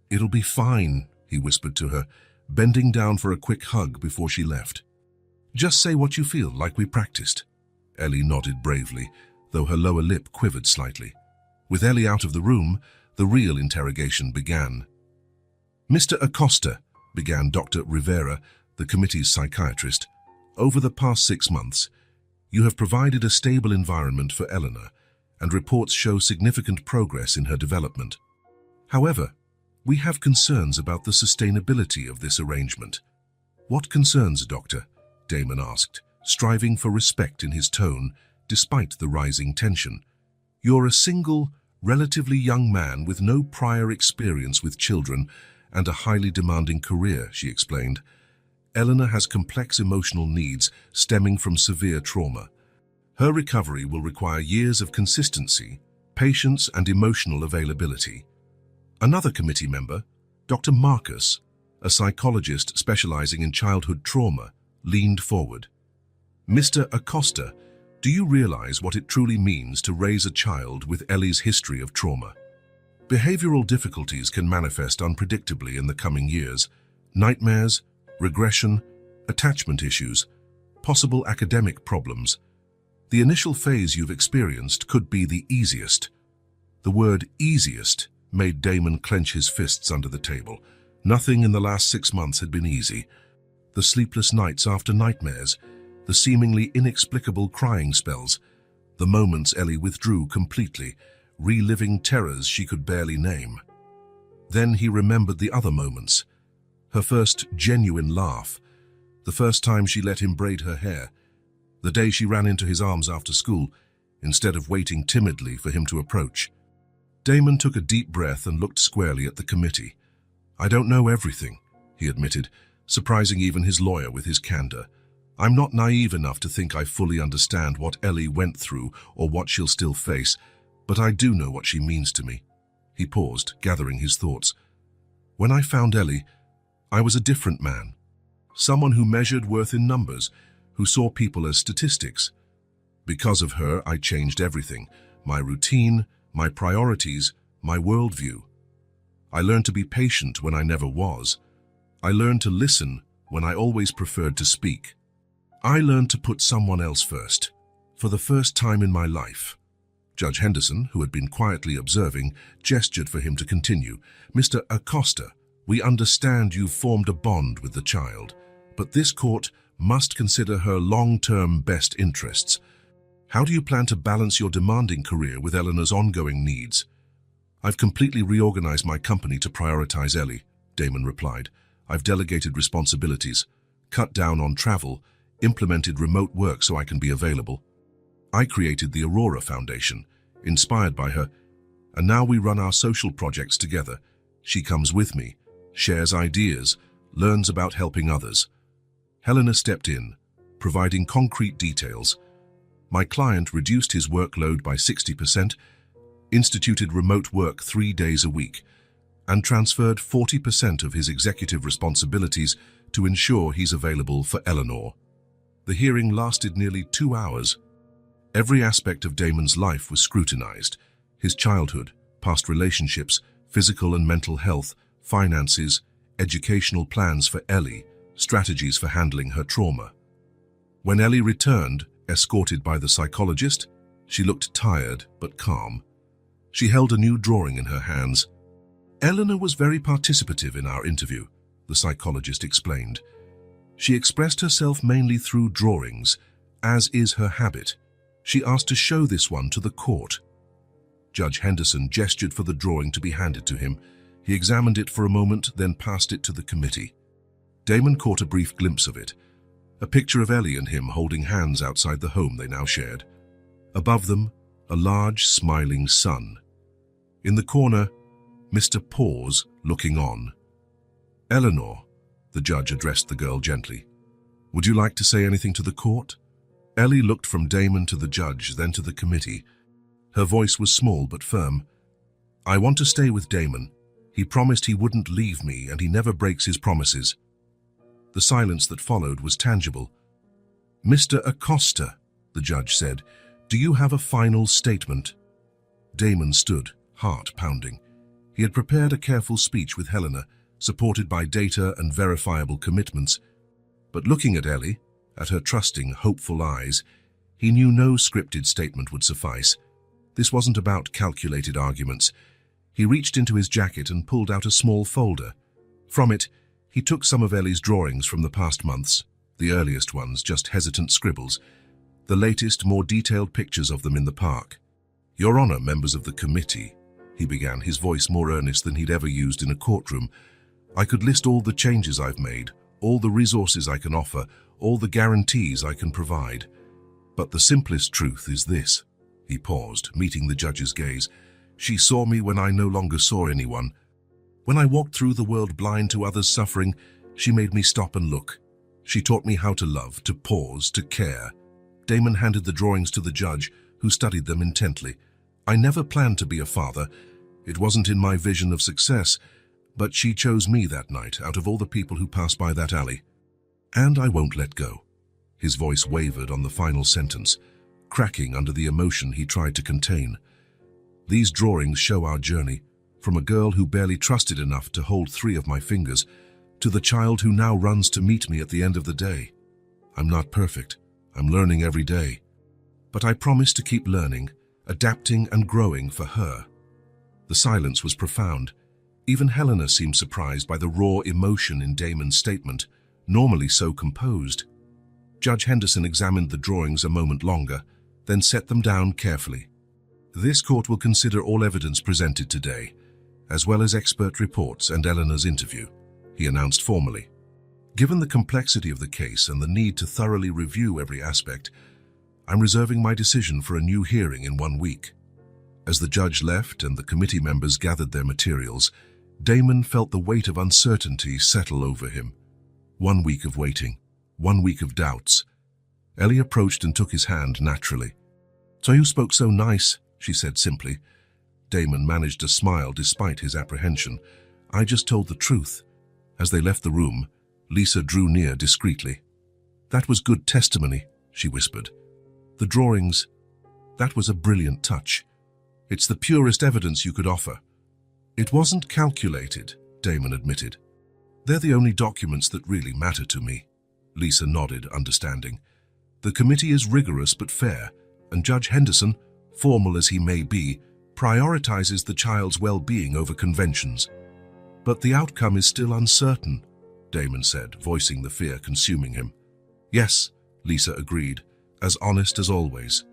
"It'll be fine," he whispered to her, bending down for a quick hug before she left. "Just say what you feel, like we practiced." Ellie nodded bravely, though her lower lip quivered slightly. With Ellie out of the room, the real interrogation began. "Mr. Acosta," began Dr. Rivera, the committee's psychiatrist, "over the past 6 months, you have provided a stable environment for Eleanor, and reports show significant progress in her development. However, we have concerns about the sustainability of this arrangement." "What concerns, Doctor?" Damon asked, striving for respect in his tone, despite the rising tension. "You're a single, relatively young man with no prior experience with children and a highly demanding career," she explained. "Eleanor has complex emotional needs stemming from severe trauma. Her recovery will require years of consistency, patience, and emotional availability." Another committee member, Dr. Marcus, a psychologist specializing in childhood trauma, leaned forward. "Mr. Acosta, do you realize what it truly means to raise a child with Ellie's history of trauma? Behavioral difficulties can manifest unpredictably in the coming years. Nightmares, regression, attachment issues, possible academic problems. The initial phase you've experienced could be the easiest." The word easiest made Damon clench his fists under the table. Nothing in the last 6 months had been easy. The sleepless nights after nightmares, the seemingly inexplicable crying spells, the moments Ellie withdrew completely, reliving terrors she could barely name. Then he remembered the other moments. Her first genuine laugh, the first time she let him braid her hair, the day she ran into his arms after school, instead of waiting timidly for him to approach. Damon took a deep breath and looked squarely at the committee. "I don't know everything," he admitted, surprising even his lawyer with his candor. "I'm not naive enough to think I fully understand what Ellie went through or what she'll still face, but I do know what she means to me." He paused, gathering his thoughts. "When I found Ellie, I was a different man. Someone who measured worth in numbers, who saw people as statistics. Because of her, I changed everything. My routine, my priorities, my worldview. I learned to be patient when I never was. I learned to listen when I always preferred to speak. I learned to put someone else first, for the first time in my life." Judge Henderson, who had been quietly observing, gestured for him to continue. "Mr. Acosta, we understand you've formed a bond with the child, but this court must consider her long-term best interests. How do you plan to balance your demanding career with Eleanor's ongoing needs?" "I've completely reorganized my company to prioritize Ellie," Damon replied. "I've delegated responsibilities, cut down on travel, implemented remote work so I can be available. I created the Aurora Foundation, inspired by her, and now we run our social projects together. She comes with me, shares ideas, learns about helping others." Helena stepped in, providing concrete details. "My client reduced his workload by 60%, instituted remote work 3 days a week, and transferred 40% of his executive responsibilities to ensure he's available for Eleanor." The hearing lasted nearly 2 hours. Every aspect of Damon's life was scrutinized: his childhood, past relationships, physical and mental health, finances, educational plans for Ellie, strategies for handling her trauma. When Ellie returned, escorted by the psychologist, she looked tired but calm. She held a new drawing in her hands. "Eleanor was very participative in our interview," the psychologist explained. "She expressed herself mainly through drawings, as is her habit. She asked to show this one to the court." Judge Henderson gestured for the drawing to be handed to him. He examined it for a moment, then passed it to the committee. Damon caught a brief glimpse of it, a picture of Ellie and him holding hands outside the home they now shared. Above them, a large, smiling sun. In the corner, Mr. Paws looking on. "Eleanor," the judge addressed the girl gently, "would you like to say anything to the court?" Ellie looked from Damon to the judge, then to the committee. Her voice was small but firm. "I want to stay with Damon. He promised he wouldn't leave me, and he never breaks his promises." The silence that followed was tangible. "Mr. Acosta," the judge said, "do you have a final statement?" Damon stood, heart pounding. He had prepared a careful speech with Helena, supported by data and verifiable commitments. But looking at Ellie, at her trusting, hopeful eyes, he knew no scripted statement would suffice. This wasn't about calculated arguments. He reached into his jacket and pulled out a small folder. From it, he took some of Ellie's drawings from the past months, the earliest ones just hesitant scribbles, the latest, more detailed pictures of them in the park. "Your Honor, members of the committee," he began, his voice more earnest than he'd ever used in a courtroom. "I could list all the changes I've made, all the resources I can offer, all the guarantees I can provide. But the simplest truth is this." He paused, meeting the judge's gaze. "She saw me when I no longer saw anyone. When I walked through the world blind to others' suffering, she made me stop and look. She taught me how to love, to pause, to care." Damon handed the drawings to the judge, who studied them intently. "I never planned to be a father. It wasn't in my vision of success, but she chose me that night out of all the people who passed by that alley. And I won't let go." His voice wavered on the final sentence, cracking under the emotion he tried to contain. "These drawings show our journey, from a girl who barely trusted enough to hold 3 of my fingers, to the child who now runs to meet me at the end of the day. I'm not perfect. I'm learning every day. But I promise to keep learning, adapting and growing for her." The silence was profound. Even Helena seemed surprised by the raw emotion in Damon's statement, normally so composed. Judge Henderson examined the drawings a moment longer, then set them down carefully. "This court will consider all evidence presented today, as well as expert reports and Eleanor's interview," he announced formally. "Given the complexity of the case and the need to thoroughly review every aspect, I'm reserving my decision for a new hearing in 1 week." As the judge left and the committee members gathered their materials, Damon felt the weight of uncertainty settle over him. 1 week of waiting, 1 week of doubts. Ellie approached and took his hand naturally. "So you spoke so nice," she said simply. Damon managed to smile despite his apprehension. "I just told the truth." As they left the room, Lisa drew near discreetly. "That was good testimony," she whispered. "The drawings, that was a brilliant touch. It's the purest evidence you could offer." "It wasn't calculated," Damon admitted. "They're the only documents that really matter to me." Lisa nodded, understanding. "The committee is rigorous but fair, and Judge Henderson, formal as he may be, prioritizes the child's well-being over conventions. But the outcome is still uncertain," Damon said, voicing the fear consuming him. "Yes," Lisa agreed, as honest as always.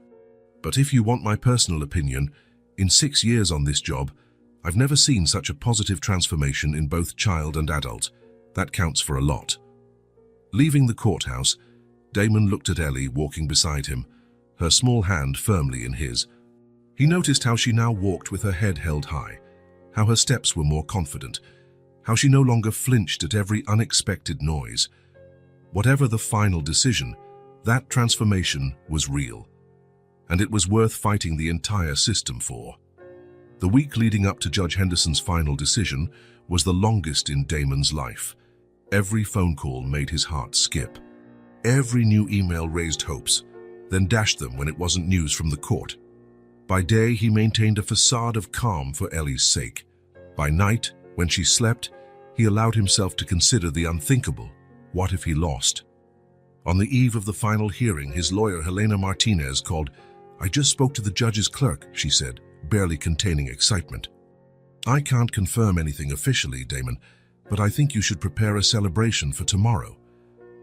"But if you want my personal opinion, in 6 years on this job, I've never seen such a positive transformation in both child and adult. That counts for a lot." Leaving the courthouse, Damon looked at Ellie walking beside him, her small hand firmly in his. He noticed how she now walked with her head held high, how her steps were more confident, how she no longer flinched at every unexpected noise. Whatever the final decision, that transformation was real, and it was worth fighting the entire system for. The week leading up to Judge Henderson's final decision was the longest in Damon's life. Every phone call made his heart skip. Every new email raised hopes, then dashed them when it wasn't news from the court. By day, he maintained a facade of calm for Ellie's sake. By night, when she slept, he allowed himself to consider the unthinkable. What if he lost? On the eve of the final hearing, his lawyer, Helena Martinez, called. "I just spoke to the judge's clerk," she said, barely containing excitement. "I can't confirm anything officially, Damon, but I think you should prepare a celebration for tomorrow."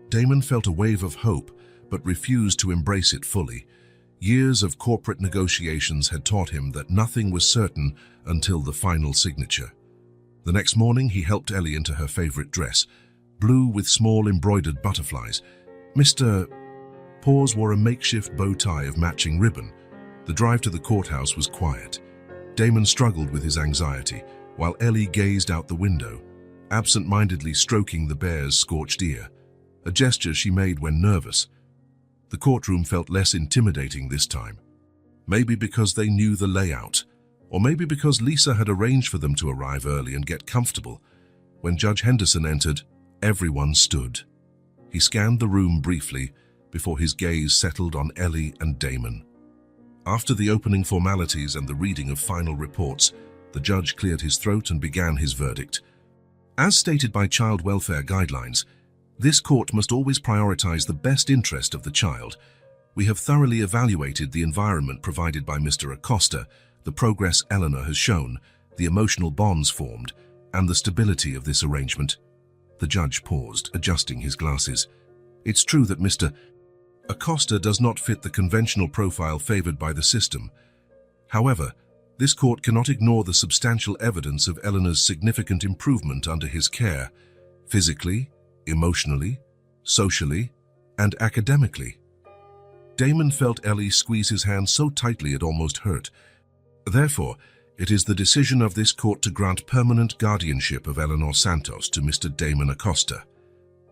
Damon felt a wave of hope, but refused to embrace it fully. Years of corporate negotiations had taught him that nothing was certain until the final signature. The next morning, he helped Ellie into her favorite dress, blue with small embroidered butterflies. Mr. Paws wore a makeshift bow tie of matching ribbon. The drive to the courthouse was quiet. Damon struggled with his anxiety, while Ellie gazed out the window, absent-mindedly stroking the bear's scorched ear, a gesture she made when nervous. The courtroom felt less intimidating this time. Maybe because they knew the layout, or maybe because Lisa had arranged for them to arrive early and get comfortable. When Judge Henderson entered, everyone stood. He scanned the room briefly before his gaze settled on Ellie and Damon. After the opening formalities and the reading of final reports, The judge cleared his throat and began his verdict. As stated by child welfare guidelines, this court must always prioritize the best interest of the child. We have thoroughly evaluated the environment provided by Mr. Acosta, the progress Eleanor has shown, the emotional bonds formed, and the stability of this arrangement. The judge paused, adjusting his glasses. It's true that Mr. Acosta does not fit the conventional profile favored by the system. However, this court cannot ignore the substantial evidence of Eleanor's significant improvement under his care, physically, emotionally, socially, and academically. Damon felt Ellie squeeze his hand so tightly it almost hurt. Therefore, it is the decision of this court to grant permanent guardianship of Eleanor Santos to Mr. Damon Acosta,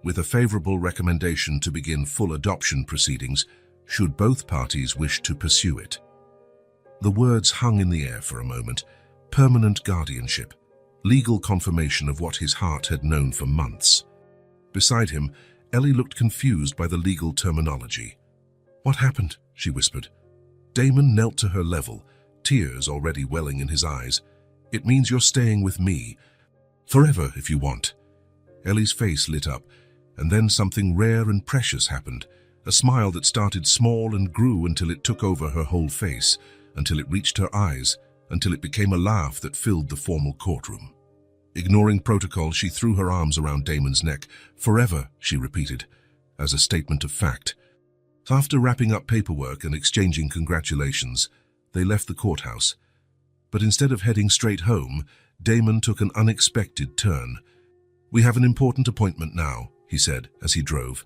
with a favorable recommendation to begin full adoption proceedings should both parties wish to pursue it. The words hung in the air for a moment. Permanent guardianship, legal confirmation of what his heart had known for months. Beside him, Ellie looked confused by the legal terminology. "What happened?" she whispered. Damon knelt to her level, tears already welling in his eyes. "It means you're staying with me. Forever, if you want." Ellie's face lit up, and then something rare and precious happened. A smile that started small and grew until it took over her whole face, until it reached her eyes, until it became a laugh that filled the formal courtroom. Ignoring protocol, she threw her arms around Damon's neck. "Forever," she repeated, as a statement of fact. After wrapping up paperwork and exchanging congratulations, they left the courthouse. But instead of heading straight home, Damon took an unexpected turn. "We have an important appointment now," he said as he drove.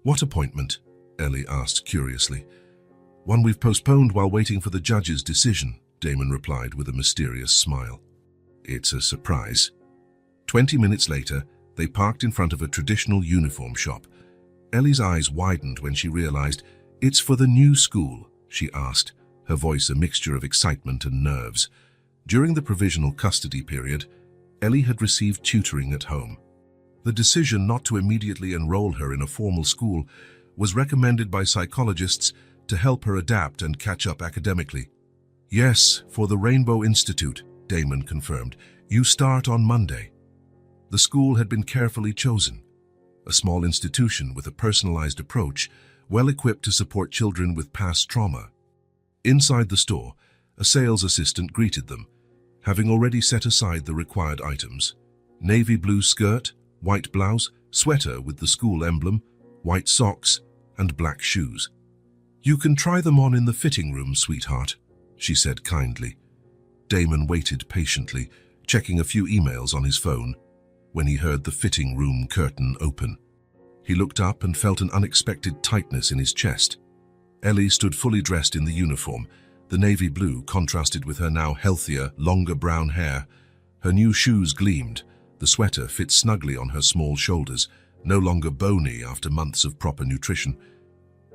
"What appointment?" Ellie asked curiously. "One we've postponed while waiting for the judge's decision," Damon replied with a mysterious smile. "It's a surprise." 20 minutes later, they parked in front of a traditional uniform shop. Ellie's eyes widened when she realized, "It's for the new school?" she asked, her voice a mixture of excitement and nerves. During the provisional custody period, Ellie had received tutoring at home. The decision not to immediately enroll her in a formal school was recommended by psychologists to help her adapt and catch up academically. "Yes, for the Rainbow Institute," Damon confirmed. "You start on Monday." The school had been carefully chosen. A small institution with a personalized approach, well equipped to support children with past trauma. Inside the store, a sales assistant greeted them, having already set aside the required items. Navy blue skirt, white blouse, sweater with the school emblem, white socks, and black shoes. "You can try them on in the fitting room, sweetheart," she said kindly. Damon waited patiently, checking a few emails on his phone, when he heard the fitting room curtain open. He looked up and felt an unexpected tightness in his chest. Ellie stood fully dressed in the uniform. The navy blue contrasted with her now healthier, longer brown hair. Her new shoes gleamed. The sweater fit snugly on her small shoulders, no longer bony after months of proper nutrition.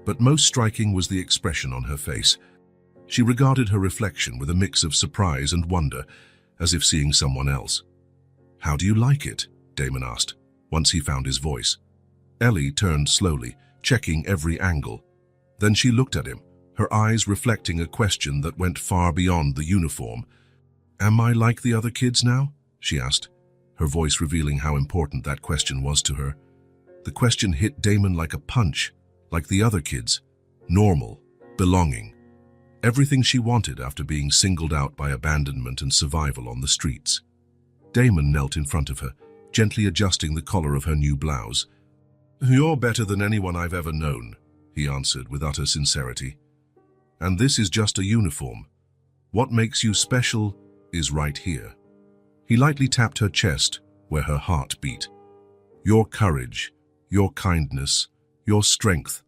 But most striking was the expression on her face. She regarded her reflection with a mix of surprise and wonder, as if seeing someone else. "How do you like it?" Damon asked, once he found his voice. Ellie turned slowly, checking every angle. Then she looked at him, her eyes reflecting a question that went far beyond the uniform. "Am I like the other kids now?" she asked, her voice revealing how important that question was to her. The question hit Damon like a punch, like the other kids. Normal, belonging. Everything she wanted after being singled out by abandonment and survival on the streets. Damon knelt in front of her, gently adjusting the collar of her new blouse. "You're better than anyone I've ever known," he answered with utter sincerity. "And this is just a uniform. What makes you special is right here." He lightly tapped her chest, where her heart beat. "Your courage, your kindness, your strength.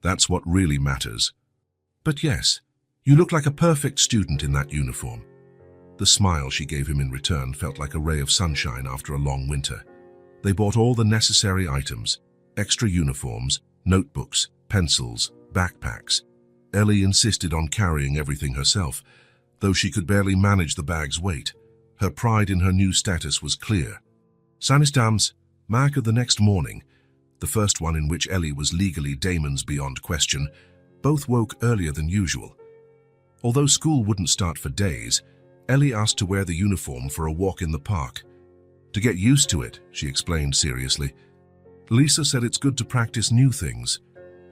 That's what really matters. But yes, you look like a perfect student in that uniform." The smile she gave him in return felt like a ray of sunshine after a long winter. They bought all the necessary items, extra uniforms, notebooks, pencils, backpacks. Ellie insisted on carrying everything herself, though she could barely manage the bag's weight. Her pride in her new status was clear. Sanistams, Mark of the next morning, the first one in which Ellie was legally Damon's beyond question, both woke earlier than usual. Although school wouldn't start for days, Ellie asked to wear the uniform for a walk in the park. To get used to it, she explained seriously. Lisa said it's good to practice new things.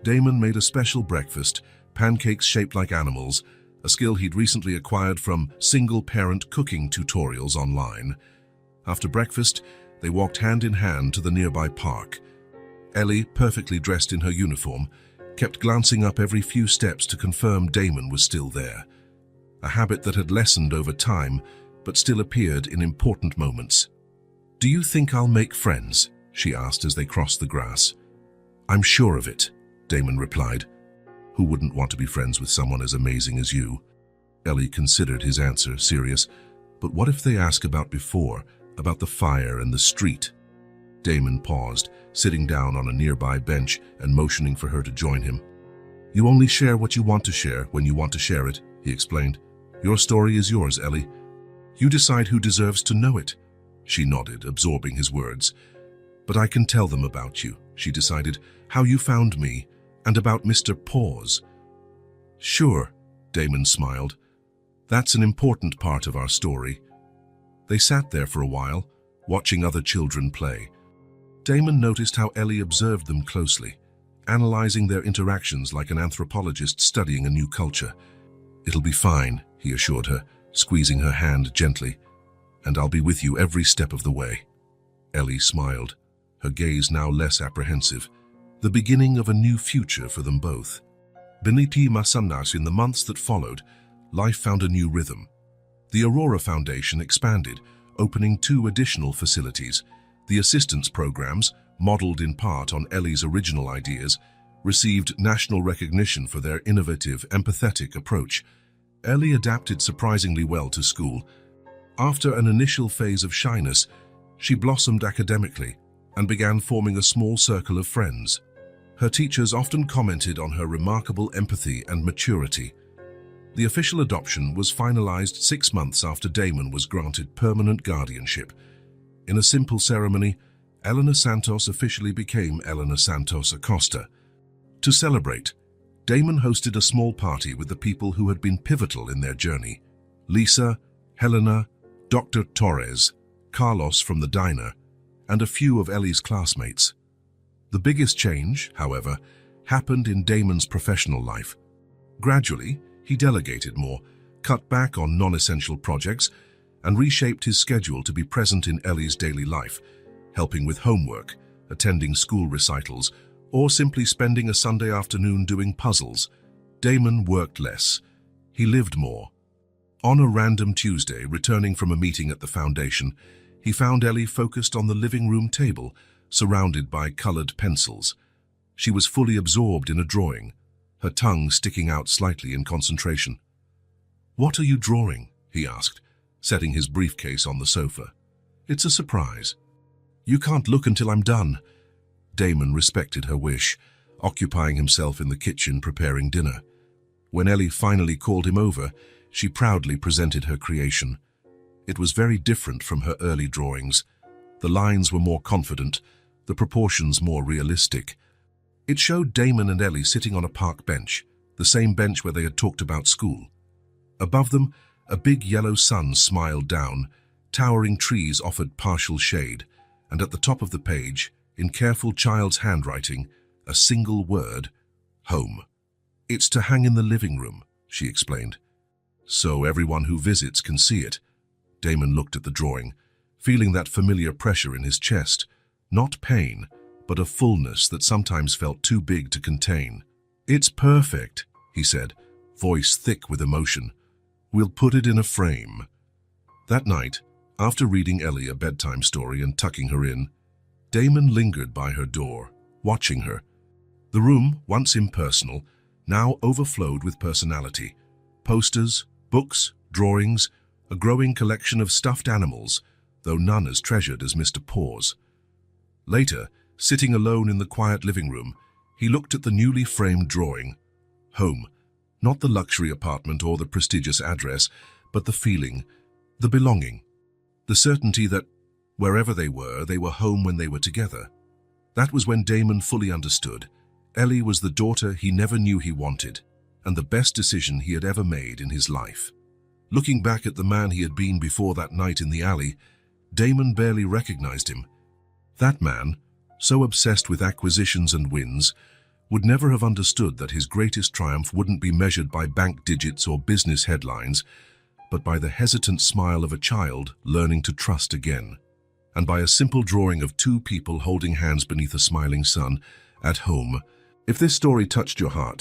Damon made a special breakfast, pancakes shaped like animals, a skill he'd recently acquired from single-parent cooking tutorials online. After breakfast, they walked hand in hand to the nearby park. Ellie, perfectly dressed in her uniform, kept glancing up every few steps to confirm Damon was still there. A habit that had lessened over time, but still appeared in important moments. "Do you think I'll make friends?" she asked as they crossed the grass. "I'm sure of it," Damon replied. "Who wouldn't want to be friends with someone as amazing as you?" Ellie considered his answer, serious. "But what if they ask about before, about the fire and the street?" Damon paused, sitting down on a nearby bench and motioning for her to join him. "You only share what you want to share when you want to share it," he explained. "Your story is yours, Ellie. You decide who deserves to know it." She nodded, absorbing his words. "But I can tell them about you," she decided, "how you found me, and about Mr. Paws." "Sure," Damon smiled. "That's an important part of our story." They sat there for a while, watching other children play. Damon noticed how Ellie observed them closely, analyzing their interactions like an anthropologist studying a new culture. "It'll be fine," he assured her, squeezing her hand gently. "And I'll be with you every step of the way." Ellie smiled, her gaze now less apprehensive, the beginning of a new future for them both. Beneath Masannas, in the months that followed, life found a new rhythm. The Aurora Foundation expanded, opening 2 additional facilities. The assistance programs, modeled in part on Ellie's original ideas, received national recognition for their innovative, empathetic approach. Ellie adapted surprisingly well to school. After an initial phase of shyness, she blossomed academically and began forming a small circle of friends. Her teachers often commented on her remarkable empathy and maturity. The official adoption was finalized 6 months after Damon was granted permanent guardianship. In a simple ceremony, Elena Santos officially became Elena Santos Acosta. To celebrate, Damon hosted a small party with the people who had been pivotal in their journey: Lisa, Helena, Dr. Torres, Carlos from the diner, and a few of Ellie's classmates. The biggest change, however, happened in Damon's professional life. Gradually, he delegated more, cut back on non-essential projects, and reshaped his schedule to be present in Ellie's daily life, helping with homework, attending school recitals, or simply spending a Sunday afternoon doing puzzles. Damon worked less. He lived more. On a random Tuesday, returning from a meeting at the foundation, he found Ellie focused on the living room table, surrounded by colored pencils. She was fully absorbed in a drawing, her tongue sticking out slightly in concentration. "What are you drawing?" he asked, setting his briefcase on the sofa. "It's a surprise." "You can't look until I'm done." Damon respected her wish, occupying himself in the kitchen preparing dinner. When Ellie finally called him over, she proudly presented her creation. It was very different from her early drawings. The lines were more confident, the proportions more realistic. It showed Damon and Ellie sitting on a park bench, the same bench where they had talked about school. Above them, a big yellow sun smiled down, towering trees offered partial shade, and at the top of the page, in careful child's handwriting, a single word: home. "It's to hang in the living room," she explained. "So everyone who visits can see it." Damon looked at the drawing, feeling that familiar pressure in his chest, not pain, but a fullness that sometimes felt too big to contain. "It's perfect," he said, voice thick with emotion. "We'll put it in a frame." That night, after reading Ellie a bedtime story and tucking her in, Damon lingered by her door, watching her. The room, once impersonal, now overflowed with personality. Posters, books, drawings, a growing collection of stuffed animals, though none as treasured as Mr. Paws. Later, sitting alone in the quiet living room, he looked at the newly framed drawing. Home, not the luxury apartment or the prestigious address, but the feeling, the belonging, the certainty that wherever they were home when they were together. That was when Damon fully understood. Ellie was the daughter he never knew he wanted, and the best decision he had ever made in his life. Looking back at the man he had been before that night in the alley, Damon barely recognized him. That man, so obsessed with acquisitions and wins, would never have understood that his greatest triumph wouldn't be measured by bank digits or business headlines, but by the hesitant smile of a child learning to trust again, and by a simple drawing of two people holding hands beneath a smiling sun at home. If this story touched your heart,